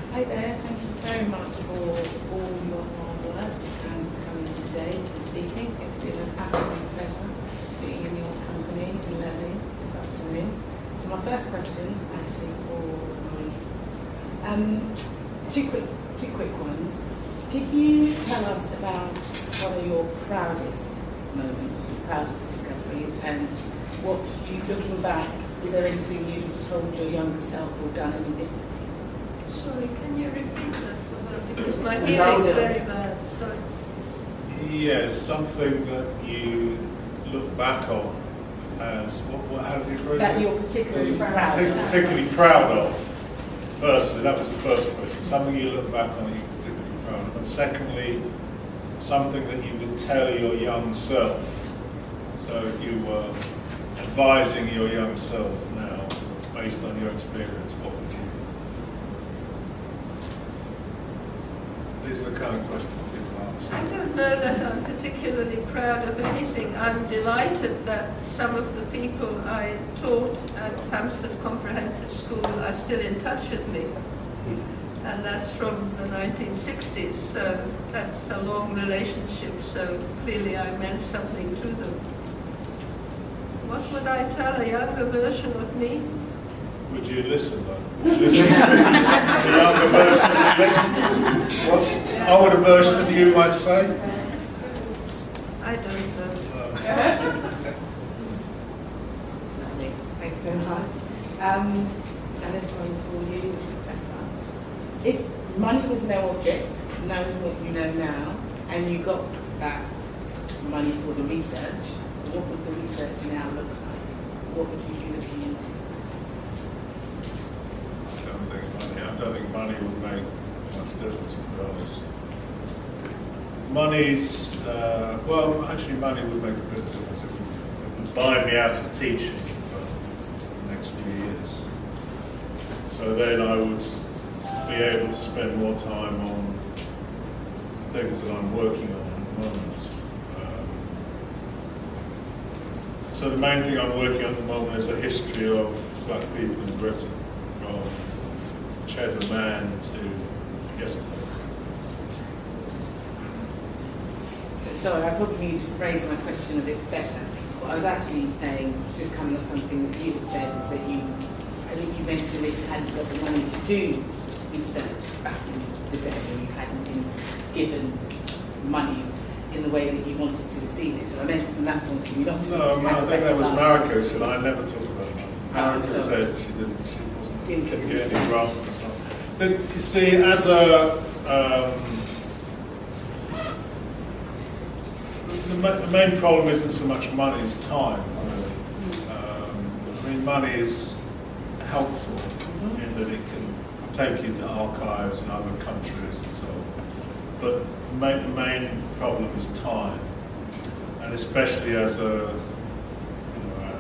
Hi there, thank you very much for all your hard work and coming today and speaking. It's been an absolute pleasure being in your company and learning this afternoon. So my first question is actually for Marika. Two quick ones. Could you tell us about what are your proudest moments, your proudest discoveries, and what you, looking back, is there anything you'd have told your younger self or done any differently? Sorry, can you repeat that? Because my hearing's very bad. Sorry. Yes, something that you look back on as, how did you phrase it? That you're particularly proud of. Particularly proud of. Firstly, that was the first question. Something you look back on that you're particularly proud of. And secondly, something that you would tell your young self. So if you were advising your young self now, based on your experience, what would you do? These are the kind of questions people ask. I don't know that I'm particularly proud of anything. I'm delighted that some of the people I taught at Hampstead Comprehensive School are still in touch with me. And that's from the 1960s, so that's a long relationship, so clearly I meant something to them. What would I tell a younger version of me? Would you listen though? Would you listen? The younger version would listen? What older version of you might say? I don't know. Lovely. Thanks so much. And this one's for you, Professor. If money was no object, knowing what you know now, and you got that money for the research, what would the research now look like? What would you be looking into? I don't think money would make much difference, to be honest. Money's, well, actually money would make a bit of difference. It would buy me out of teaching for the next few years. So then I would be able to spend more time on things that I'm working on at the moment. So the main thing I'm working on at the moment is a history of black people in Britain, from Cheddar Man to yesterday. Sorry, I probably need to phrase my question a bit better. What I was actually saying, just coming off something that you had said, is that I think you mentioned that you hadn't got the money to do research back in the day, or you hadn't been given money in the way that you wanted to receive it. So I meant from that point of view, not to No, I think that was Marika who said, I never talk about money. Marika said she didn't get any grants or something. But you see, as a, the main problem isn't so much money, it's time, really. I mean, money is helpful in that it can take you to archives in other countries and so on. But the main problem is time, and especially as an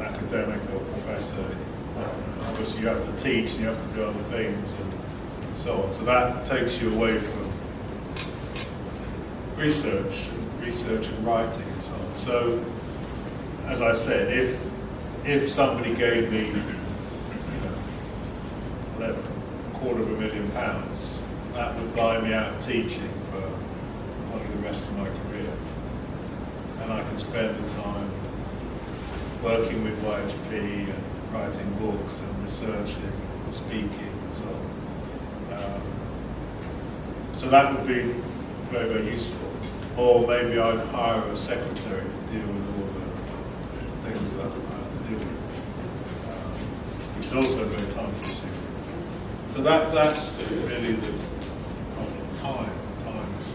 academic or professor, obviously you have to teach and you have to do other things and so on. So that takes you away from research and writing and so on. So, as I said, if somebody gave me, whatever, £250,000, that would buy me out of teaching for probably the rest of my career, and I can spend the time working with YHP and writing books and researching and speaking and so on. So that would be very, very useful. Or maybe I'd hire a secretary to deal with all the things that I have to deal with, which is also very time consuming. So that's really the problem. Time is.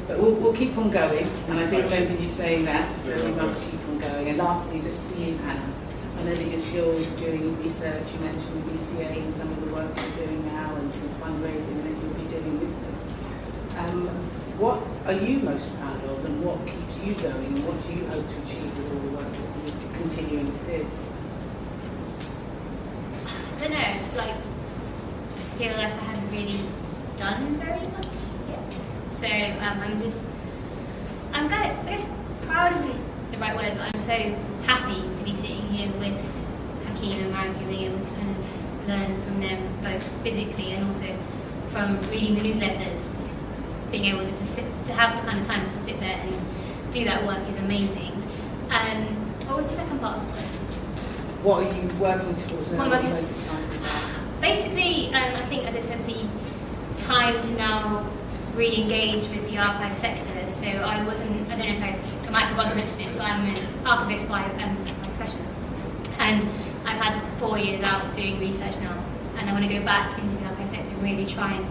But we'll keep on going, and I do remember you saying that, so we must keep on going. And lastly, just to you, Hannah, I know that you're still doing research. You mentioned B.A.S.A and some of the work you're doing now, and some fundraising that you'll be doing with them. What are you most proud of, and what keeps you going, and what do you hope to achieve with all the work that you're continuing to do? I don't know, it's like I feel like I haven't really done very much yet. So I'm kind of, I guess proud isn't the right word, but I'm so happy to be sitting here with Hakim and Marika, being able to kind of learn from them both physically and also from reading the newsletters. Just being able just to have the kind of time just to sit there and do that work is amazing. What was the second part of the question? What are you working towards now? What What am are I you most excited about? Basically, I think, as I said, the time to now re-engage with the archive sector. So I don't know if I might have forgotten to mention it, but I'm an archivist by profession. And I've had 4 years out doing research now, and I want to go back into the archive sector and really try and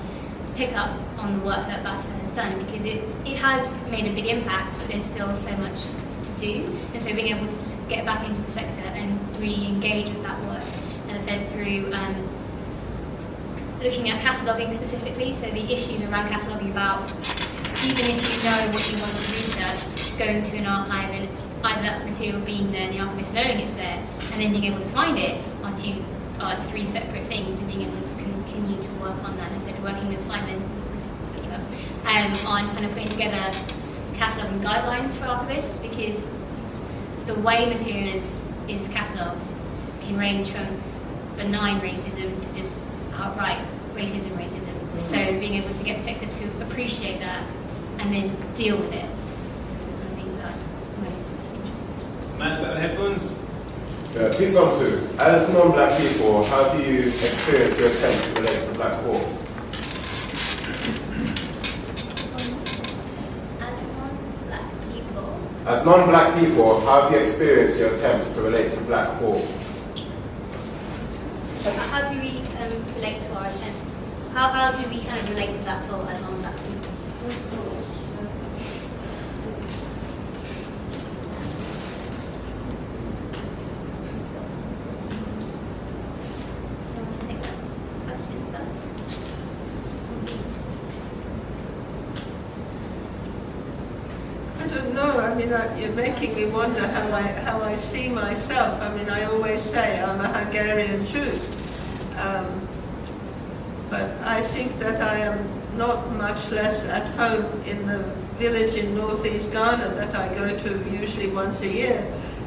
pick up on the work that B.A.S.A has done, because it has made a big impact, but there's still so much to do. And so being able to just get back into the sector and re-engage with that work, as I said, through looking at cataloguing specifically, so the issues around cataloguing about, even if you know what you want to research, going to an archive and either that material being there, the archivist knowing it's there, and then being able to find it are three separate things, and being able to continue to work on that. Instead of working with Simon on kind of putting together cataloguing guidelines for archivists, because the way material is catalogued can range from benign racism to just outright racism. So being able to get the sector to appreciate that and then deal with it is one of the things that I'm most interested in. Man, the headphones. Yeah, piece on two. As non-black people, how do you experience your attempts to relate to black folk? As non-black people, how have you experienced your attempts to relate to black folk? How do we relate to our attempts? How do we kind of relate to black folk as non-black people? You're making me wonder how I see myself. I mean, I always say I'm a Hungarian Jew, but I think that I am not much less at home in the village in northeast Ghana that I go to usually once a year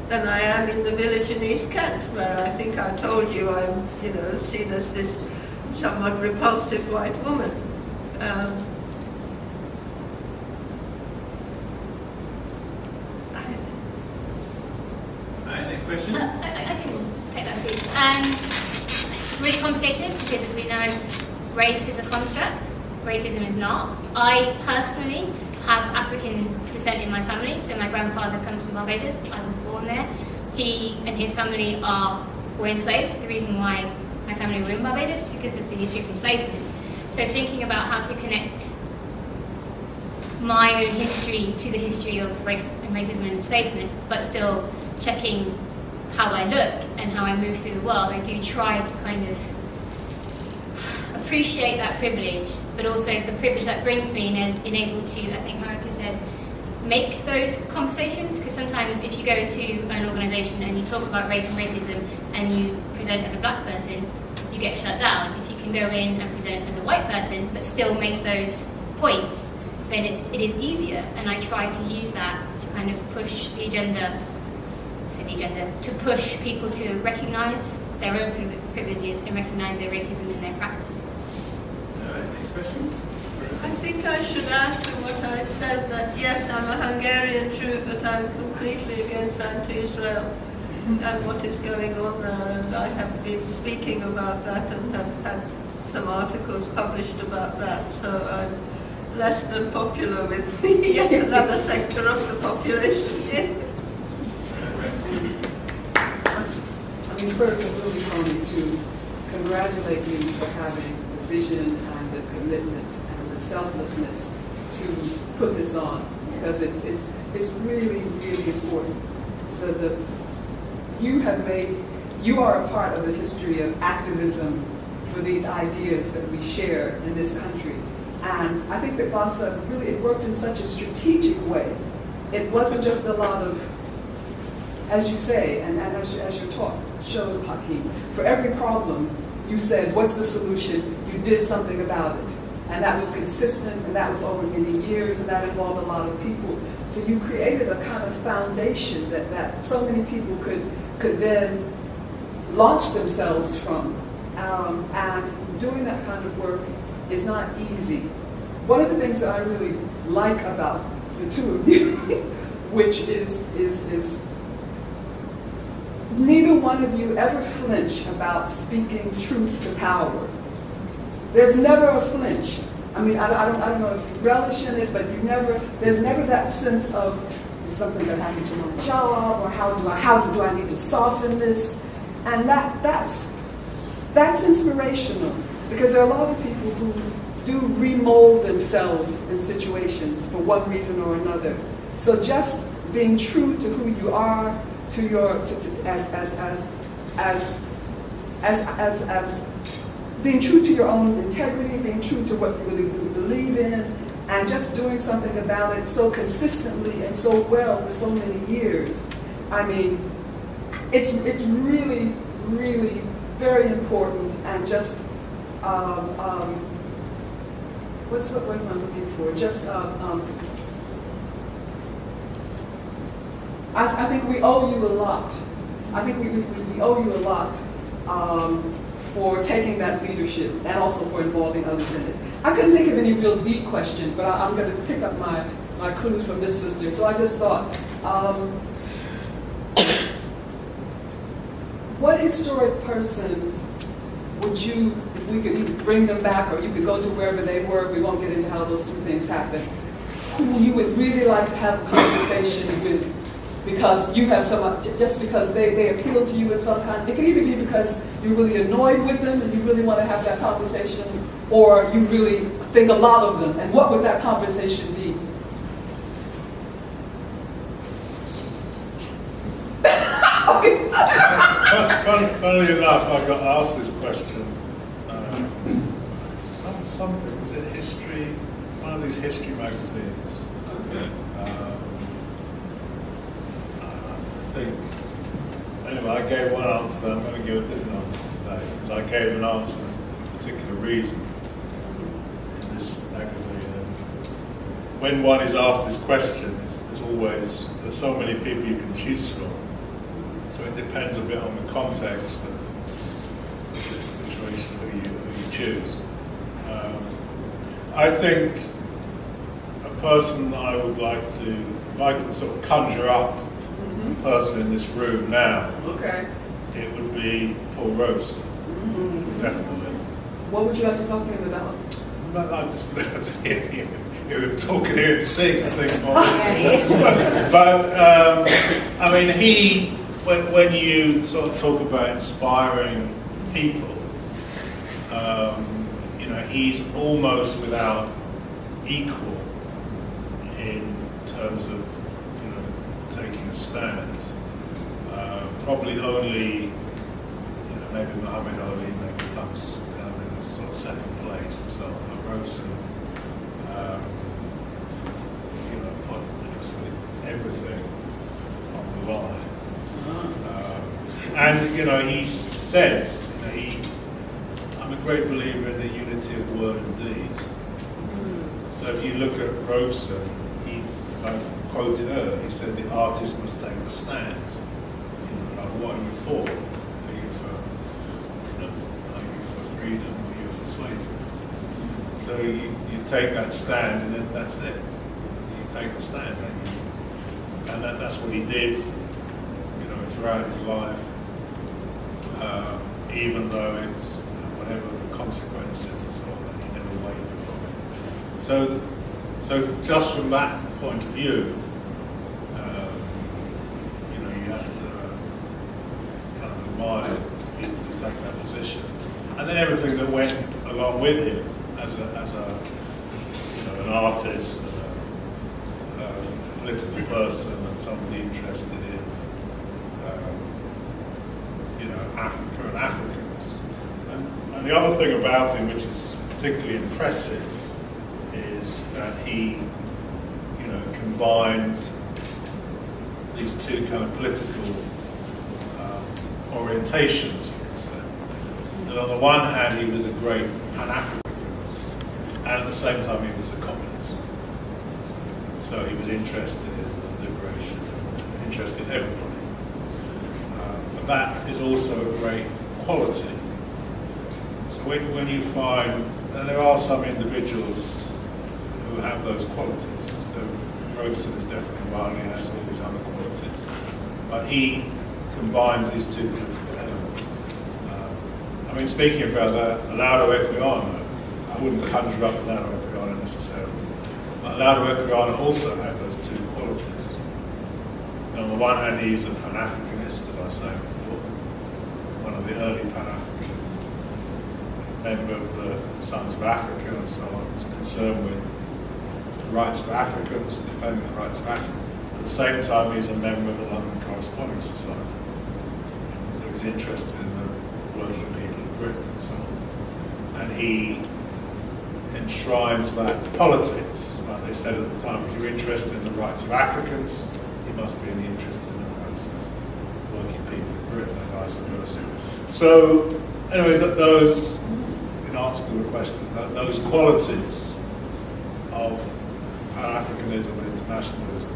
than I am in the village in East Kent, where I think I told you I'm, seen as this somewhat repulsive white woman. Next question. I can take that too. It's really complicated because, as we know, race is a construct, racism is not. I personally have African descent in my family, so my grandfather comes from Barbados. I was born there. He and his family were enslaved. The reason why my family were in Barbados is because of the history of enslavement. So thinking about how to connect my own history to the history of race and racism and enslavement, but still checking how I look and how I move through the world, I do try to kind of appreciate that privilege, but also the privilege that brings me and enable to, I think Marika said, make those conversations, because sometimes if you go to an organisation and you talk about race and racism and you present as a black person, you get shut down. If you can go in and present as a white person but still make those points, then it is easier, and I try to use that to kind of push the agenda, to push people to recognise their own privileges and recognise their racism and their practices. Next question. I think I should add to what I said, that yes, I'm a Hungarian Jew, but I'm completely against anti-Israel and what is going on there, and I have been speaking about that and have had some articles published about that, so I'm less than popular with yet another sector of the population here. I mean, first, I really wanted to congratulate you for having the vision and the commitment and the selflessness to put this on, because it's really, really important. You are a part of the history of activism for these ideas that we share in this country. And I think that B.A.S.A really, it worked in such a strategic way. It wasn't just a lot of, as you say, and as your talk showed, Hakim, for every problem, you said, what's the solution? You did something about it. And that was consistent, and that was over many years, and that involved a lot of people. So you created a kind of foundation that so many people could then launch themselves from. And doing that kind of work is not easy. One of the things that I really like about the two of you, which is neither one of you ever flinch about speaking truth to power. There's never a flinch. I mean, I don't know if you relish in it, but there's never that sense of, is something that happened to my job, or how do I need to soften this? And that's inspirational, because there are a lot of people who do remold themselves in situations for one reason or another. So just being true to who you are, to your as being true to your own integrity, being true to what you really believe in, and just doing something about it so consistently and so well for so many years. I mean, it's really, really very important, and just what's the word I'm looking for? Just I think we owe you a lot. I think we owe you a lot for taking that leadership, and also for involving others in it. I couldn't think of any real deep question, but I'm going to pick up my clues from this sister. So I just thought, what historic person would you, if we could bring them back, or you could go to wherever they were, we won't get into how those two things happen, who you would really like to have a conversation with, because you have just because they appeal to you in some kind. It can either be because you're really annoyed with them and you really want to have that conversation, or you really think a lot of them. And what would that conversation be? Funnily enough, I got asked this question. Something, was it history? One of these history magazines. I think. Anyway, I gave one answer. I'm going to give a different answer today, because I gave an answer for a particular reason in this magazine. And when one is asked this question, there's so many people you can choose from. So it depends a bit on the context of the situation who you choose. I think a person I would like to, if I could sort of conjure up a person in this room now, okay, it would be Paul Robeson, definitely. What would you like to talk to him about? I just he would talk and hear him sing, I think. But I mean, when you sort of talk about inspiring people, he's almost without equal in terms of taking a stand. Probably only maybe Muhammad Ali maybe comes in the sort of second place. So Robeson put everything on the line. And he said, I'm a great believer in the unity of word and deed. So if you look at Robeson, as I quoted earlier, he said the artist must take a stand. What are you for? Are you for freedom? Are you for slavery? So you take that stand, and then that's it. You take the stand, and that's what he did. Throughout his life, even though it's whatever the consequences and so on, he never wavered from it. So just from that point of view, you have to kind of admire people who take that position, and then everything that went along with him as an artist, a political person, and somebody interested in Africa and Africans. And the other thing about him, which is particularly impressive, is that he, combined these two kind of political orientations, you could say. And on the one hand, he was a great Pan-Africanist, and at the the same time he was a communist. So he was interested in liberation, interested in everybody. And that is also a great quality. So when you find, and there are some individuals who have those qualities, so Robeson is definitely one, he has all these other qualities, but he combines these two elements. I mean, speaking about that, Laudo Equiano, I wouldn't conjure up Laudo Equiano necessarily, but Laudo Equiano also had those two qualities. And on the one hand, he's a Pan-Africanist, as I say before, one of the early Pan-Africanists, member of the Sons of Africa and so on, was concerned with the rights of Africans, defending the rights of Africa. At the same time, he's a member of the London Corresponding Society. So he's interested in the working people of Britain and so on. And he enshrines that politics. Like they said at the time, if you're interested in the rights of Africans, you must be in the interest in the rights of working people of Britain and vice versa. So, anyway, those, in answer to the question, those qualities of Pan-Africanism and internationalism,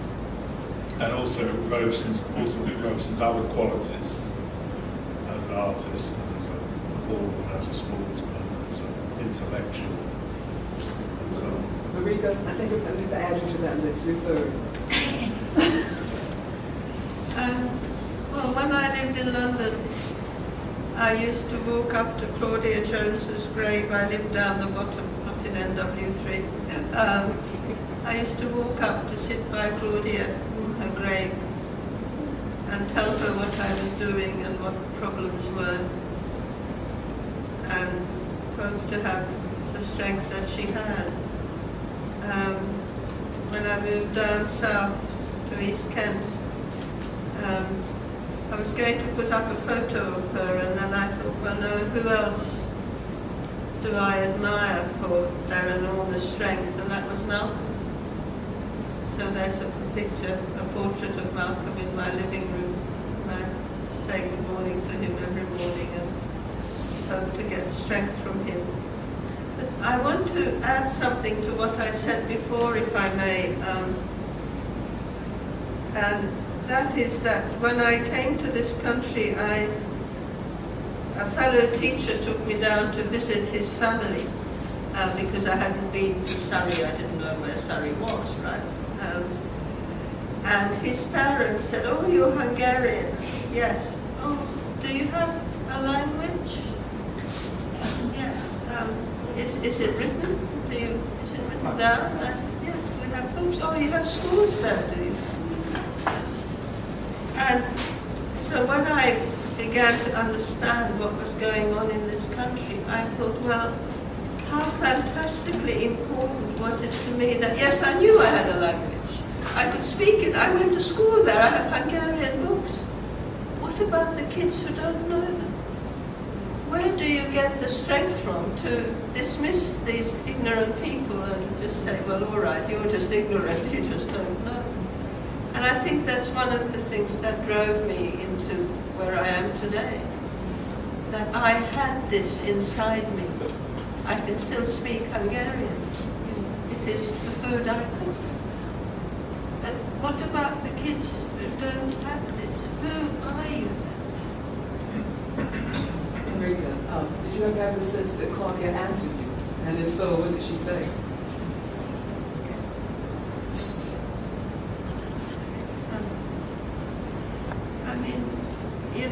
and also Robeson's other qualities as an artist, and as a performer, as a sportsman, as an intellectual, and so on. Marika, I think I need to add you to that list. You're third. Well, when I lived in London, I used to walk up to Claudia Jones's grave. I lived down the bottom, not in NW3. I used to walk up to sit by Claudia, her grave, and tell her what I was doing and what the problems were, and hope to have the strength that she had. When I moved down south to East Kent, I was going to put up a photo of her, and then I thought, well, no, who else do I admire for their enormous strength? And that was Malcolm. So there's a picture, a portrait of Malcolm in my living room. And I say good morning to him every morning and hope to get strength from him. But I want to add something to what I said before, if I may. And that is that when I came to this country, a fellow teacher took me down to visit his family because I hadn't been to Surrey. I didn't know where Surrey was, right? And his parents said, "Oh, you're Hungarian." "Yes." "Oh, do you have a language?" "Yes." Is it written? Is it written down?" I said, "Yes, we have books." "Oh, you have schools there, do you?" And so when I began to understand what was going on in this country, I thought, well, how fantastically important was it to me that, yes, I knew I had a language. I could speak it. I went to school there. I have Hungarian books. What about the kids who don't know them? Where do you get the strength from to dismiss these ignorant people and just say, well, all right, you're just ignorant, you just don't know? And I think that's one of the things that drove me into where I am today. That I had this inside me. I can still speak Hungarian. It is the food I cook. But what about the kids who don't have this? Who are you? Marika, did you ever have the sense that Claudia answered you? And if so, what did she say?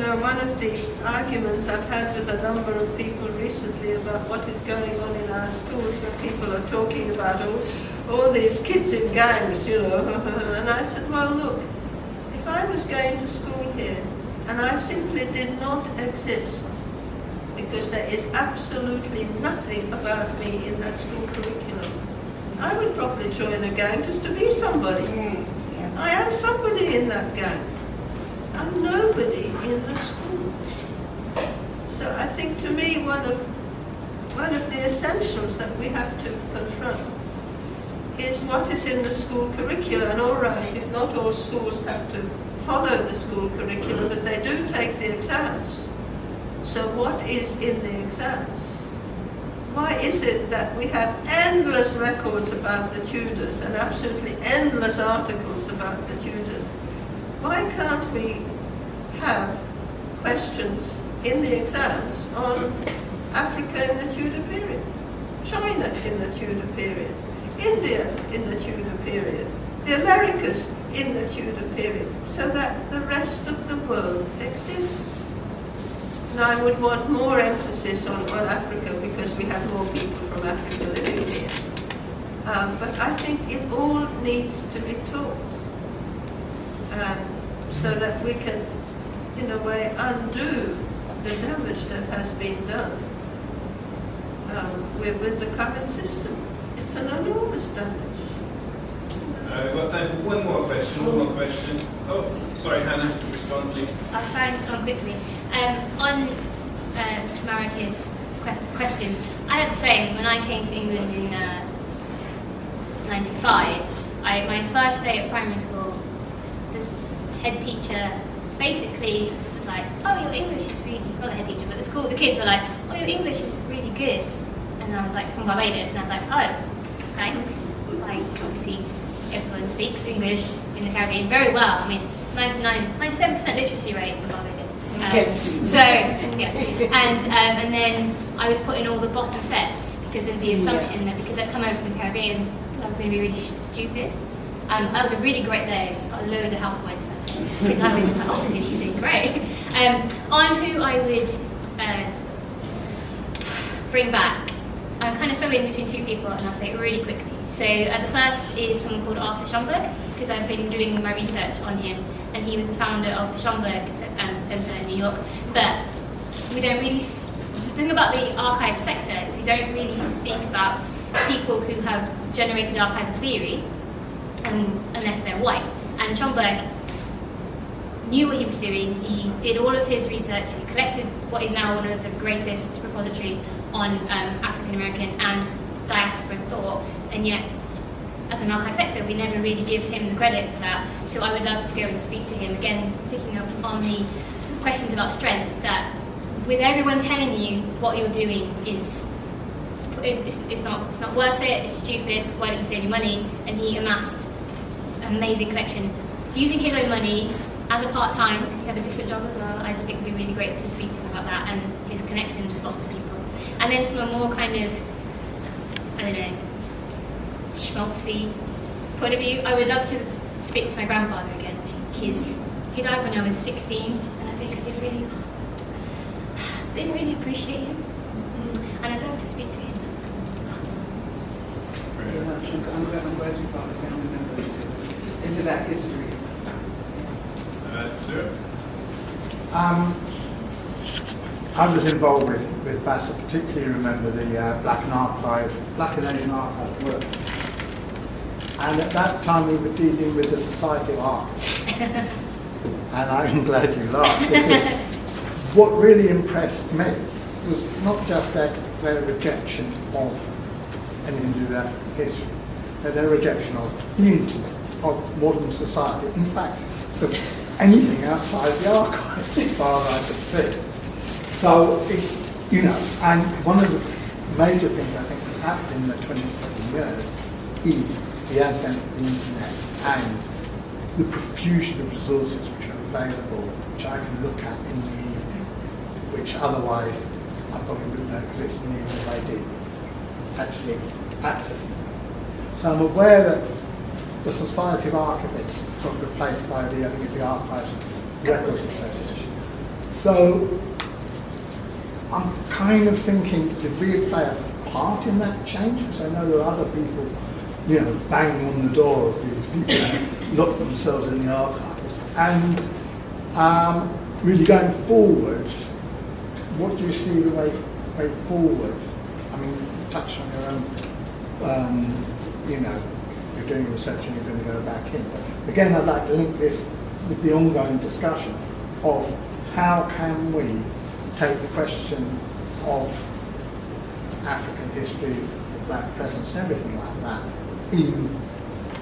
One of the arguments I've had with a number of people recently about what is going on in our schools, where people are talking about all these kids in gangs, and I said, well, look, if I was going to school here and I simply did not exist because there is absolutely nothing about me in that school curriculum, I would probably join a gang just to be somebody. I am somebody in that gang. I'm nobody in the school. So I think, to me, one of the essentials that we have to confront is what is in the school curriculum. And all right, if not all schools have to follow the school curriculum, but they do take the exams. So what is in the exams? why is it that we have endless records about the Tudors and absolutely endless articles about the Tudors? Why can't we have questions in the exams on Africa in the Tudor period, China in the Tudor period, India in the Tudor period, the Americas in the Tudor period, so that the rest of the world exists? And I would want more emphasis on Africa because we have more people from Africa living here. But I think it all needs to be taught so that we can, in a way, undo the damage that has been done with the current system. It's an enormous damage. We've got time for one more question. Oh, sorry, Hannah, respond please. I'll try and respond quickly. On Marika's questions, I had the same when I came to England in '95. My first day at primary school, the head teacher basically was like, "Oh, your English is really," not the head teacher, but the kids were like, "Oh, your English is really good." And I was like, from Barbados, and I was like, "Oh, thanks." Like, obviously, everyone speaks English in the Caribbean very well. I mean, 97% literacy rate in Barbados. So, yeah. And then I was put in all the bottom sets because of the assumption that because I'd come over from the Caribbean, I was going to be really stupid. That was a really great day. Got loads of houseboys. Because I was just like, oh, he's doing great. On who I would bring back, I'm kind of struggling between two people, and I'll say it really quickly. So the first is someone called Arthur Schomburg, because I've been doing my research on him, and he was the founder of the Schomburg Center in New York. But we don't really, the thing about the archive sector is we don't really speak about people who have generated archival theory unless they're white. And Schomburg knew what he was doing. He did all of his research. He collected what is now one of the greatest repositories on African American and diaspora thought, and yet as an archive sector we never really give him the credit for that. So I would love to go and speak to him again, picking up on the questions about strength, that with everyone telling you what you're doing is it's not worth it, it's stupid, why don't you save your money? And he amassed this amazing collection using his own money as a part-time, because he had a different job as well. I just think it would be really great to speak to him about that and his connections with lots of people. And then from a more kind of, I don't know, schmaltzy point of view, I would love to speak to my grandfather again, because he died when I was 16, and I think I didn't really appreciate him, and I'd love to speak to him. I'm glad you brought a family member into that history. Sir? I was involved with B.A.S.A, particularly remember the Black and Asian Archive work. And at that time we were dealing with the Society of Archivists. And I'm glad you laughed, because what really impressed me was not just their rejection of anything to do with African history, but their rejection of unity, of modern society. In fact, anything outside the archives, as far as I could see. So, and one of the major things I think that's happened in the 27 years is the advent of the internet and the profusion of resources which are available, which I can look at in the evening, which otherwise I probably wouldn't know existed even if I did actually accessing them. So I'm aware that the Society of Archivists got replaced by I think it's the Archives and Records Association. So I'm kind of thinking, did we play a part in that change? Because I know there are other people, banging on the door of these people who lock themselves in the archives. And really going forwards, what do you see the way forward? I mean, you touched on your own, you're doing research and you're going to go back in. But again, I'd like to link this with the ongoing discussion of how can we take the question of African history, black presence, and everything like that in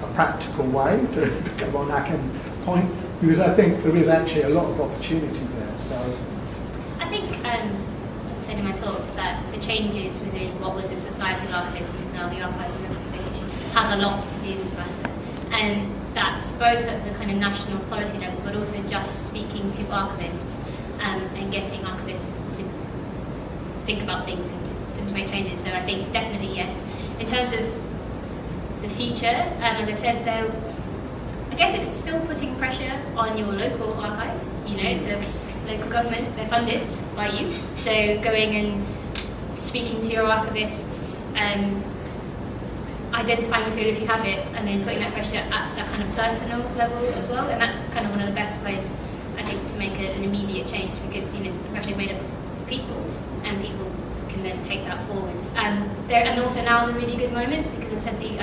a practical way, to come on Hakim's point, because I think there is actually a lot of opportunity there. So I think, said in my talk, that the changes within what was the Society of Archivists and is now the Archives and Records Association has a lot to do with B.A.S.A. And that's both at the kind of national policy level, but also just speaking to archivists and getting archivists to think about things and to make changes. So I think definitely yes. In terms of the future, as I said, I guess it's still putting pressure on your local archive. You know, it's a local government, they're funded by you. So going and speaking to your archivists, identifying material if you have it, and then putting that pressure at that kind of personal level as well. And that's kind of one of the best ways, I think, to make an immediate change, because, you know, progression is made up of people, and people can then take that forwards. And also now is a really good moment, because I said the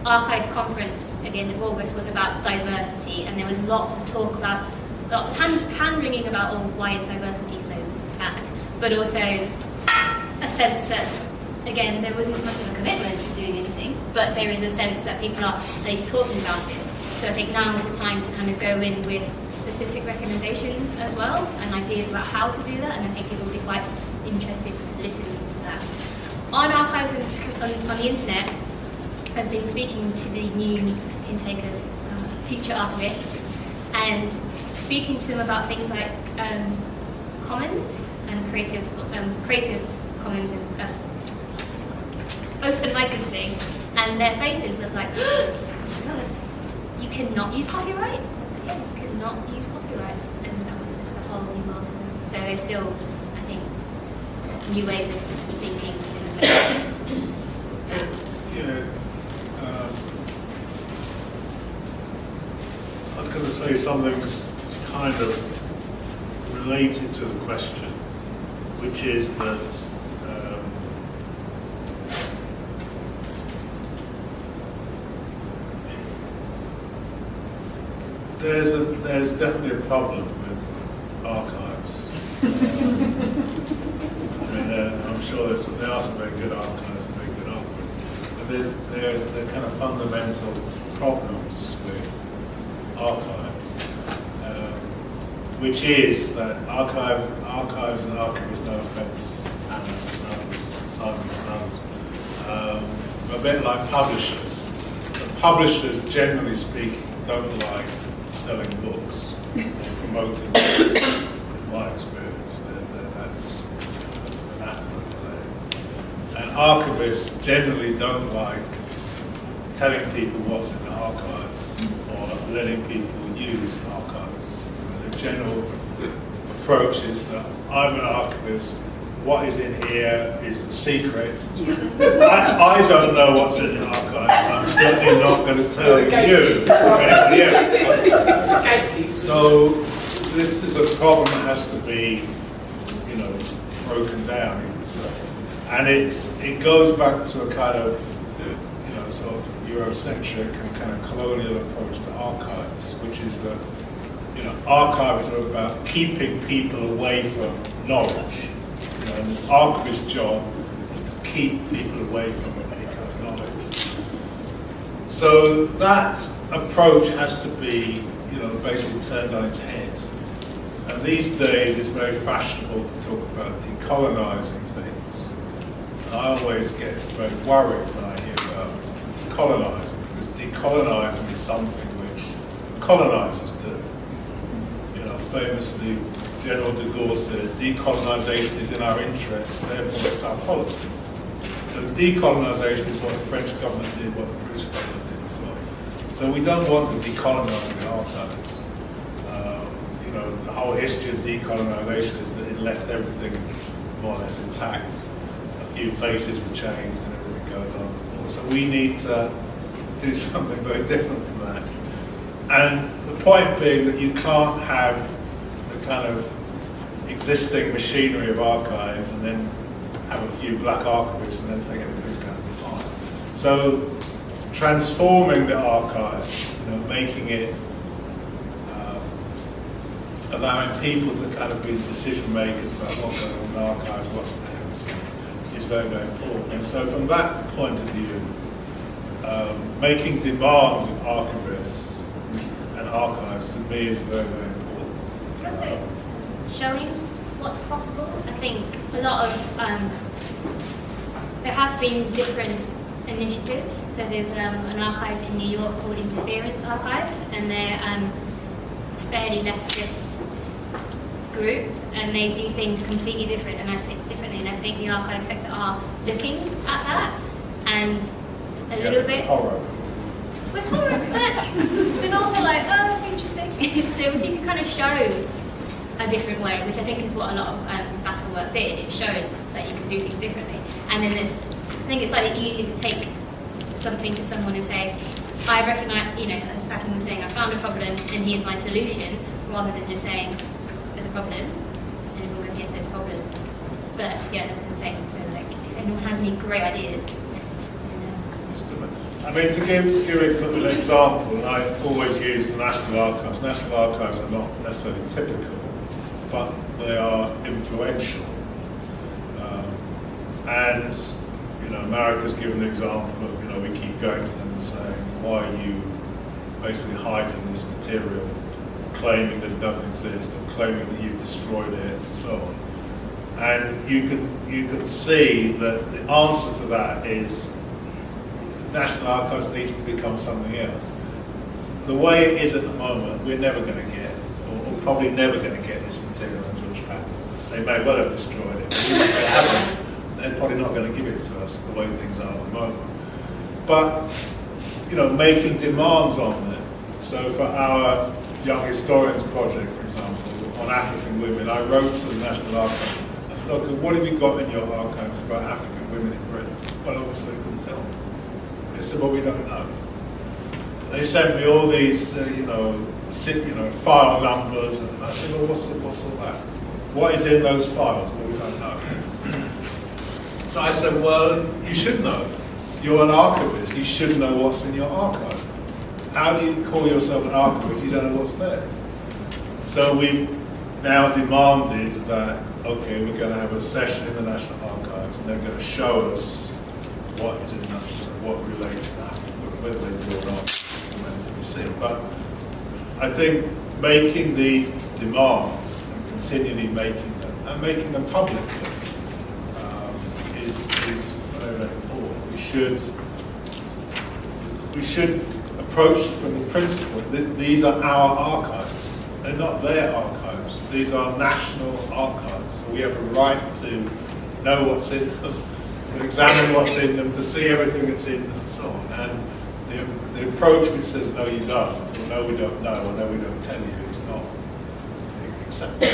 Archives Conference at the end of August was about diversity, and there was lots of talk about, lots of hand-wringing about, why is diversity so bad? But also a sense that, again, there wasn't much of a commitment to doing anything, but there is a sense that people are at least talking about it. So I think now is the time to kind of go in with specific recommendations as well, and ideas about how to do that, and I think people will be quite interested to listen to that. On archives and on the internet, I've been speaking to the new intake of future archivists and speaking to them about things like commons and creative commons and open licensing, and their faces was like, oh my god, you cannot use copyright? I was like, yeah, you cannot use copyright, and that was just a whole new world to them. So there's still, I think, new ways of thinking in the sector. I was going to say something kind of related to the question, which is that there's definitely a problem with archives. I mean, I'm sure there are some very good archives and very good archives, but there's the kind of fundamental problems with archives, which is that archives and archivists, no offence, Hannah and others, Simon and others, a bit like publishers. The publishers, generally speaking, don't like selling books or promoting books, in my experience. That's anathema to them. And archivists generally don't like telling people what's in the archives or letting people use archives. The general approach is that I'm an archivist, what is in here is a secret. I don't know what's in the archives, I'm certainly not going to tell you. So this is a problem that has to be, broken down, you could say. And it goes back to a kind of, sort of Eurocentric and kind of colonial approach to archives, which is that, archives are about keeping people away from knowledge. An archivist's job is to keep people away from any kind of knowledge. So that approach has to be, basically turned on its head. And these days it's very fashionable to talk about decolonising things. And I always get very worried when I hear about colonising, because decolonising is something which colonisers do. Famously, General de Gaulle said, decolonisation is in our interests, therefore it's our policy. So decolonisation is what the French government did, what the British government did, and so on. So we don't want to decolonise the archives. The whole history of decolonisation is that it left everything more or less intact. A few faces were changed and everything goes on. So we need to do something very different from that. And the point being that you can't have the kind of existing machinery of archives and then have a few black archivists and then think everything's going to be fine. So transforming the archive, making it, allowing people to kind of be decision makers about what's going on in the archive, what's there, is very, very important. And so from that point of view, making demands of archivists and archives to me is very, very important. Also, showing what's possible. I think a lot of there have been different initiatives. So there's an archive in New York called Interference Archive, and they're fairly leftist group, and they do things completely different. And I think the archive sector are looking at that, and a little bit with horror, but also like, oh, interesting. So if you can kind of show a different way, which I think is what a lot of B.A.S.A work did. It showed that you can do things differently. And then I think it's slightly easier to take something to someone and say, I recognise, as Hakim was saying, I found a problem and here's my solution, rather than just saying, there's a problem. And everyone goes, yes, there's a problem. But yeah, I was going to say, so like, if anyone has any great ideas. I mean, to give an example, and I always use the National Archives. National Archives are not necessarily typical, but they are influential. And Marika's given an example of, we keep going to them and saying, why are you basically hiding this material, claiming that it doesn't exist, or claiming that you've destroyed it, and so on. And you could see that the answer to that is National Archives needs to become something else. The way it is at the moment, we're never going to get, or probably never going to get this material on George Patton. They may well have destroyed it, but even if they haven't, they're probably not going to give it to us the way things are at the moment. But, making demands on them. So for our Young Historians project, for example, on African women, I wrote to the National Archives. I said, look, what have you got in your archives about African women in Britain? Well, obviously they couldn't tell me. They said, well, we don't know. They sent me all these, file numbers, and I said, well, what's all that? What is in those files? Well, we don't know. So I said, well, you should know. You're an archivist. You should know what's in your archive. How do you call yourself an archivist? You don't know what's there. So we've now demanded that, okay, we're going to have a session in the National Archives, and they're going to show us what is in that, what relates to that, whether they do or not, remains to be seen. But I think making these demands and continually making them, and making them public, is very, very important. We should approach from the principle that these are our archives. They're not their archives. These are national archives. So we have a right to know what's in them, to examine what's in them, to see everything that's in them, and so on. And the approach which says, no, you don't, or no, we don't know, or no, we don't tell you, is not acceptable.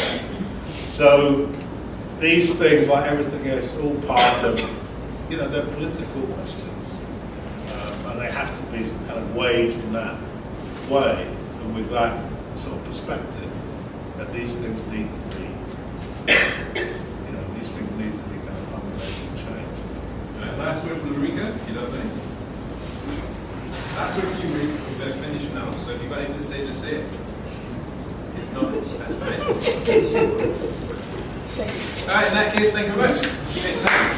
So these things, like everything else, is all part of, they're political questions. And they have to be kind of weighed in that way, and with that sort of perspective, that these things need to be, these things need to be kind of fundamental change. Last word from Marika, if you don't mind. Last word for you, Marika. We're going to finish now, so if you've got anything to say, just say it. If not, that's fine. All right, in that case, thank you very much. See you next time.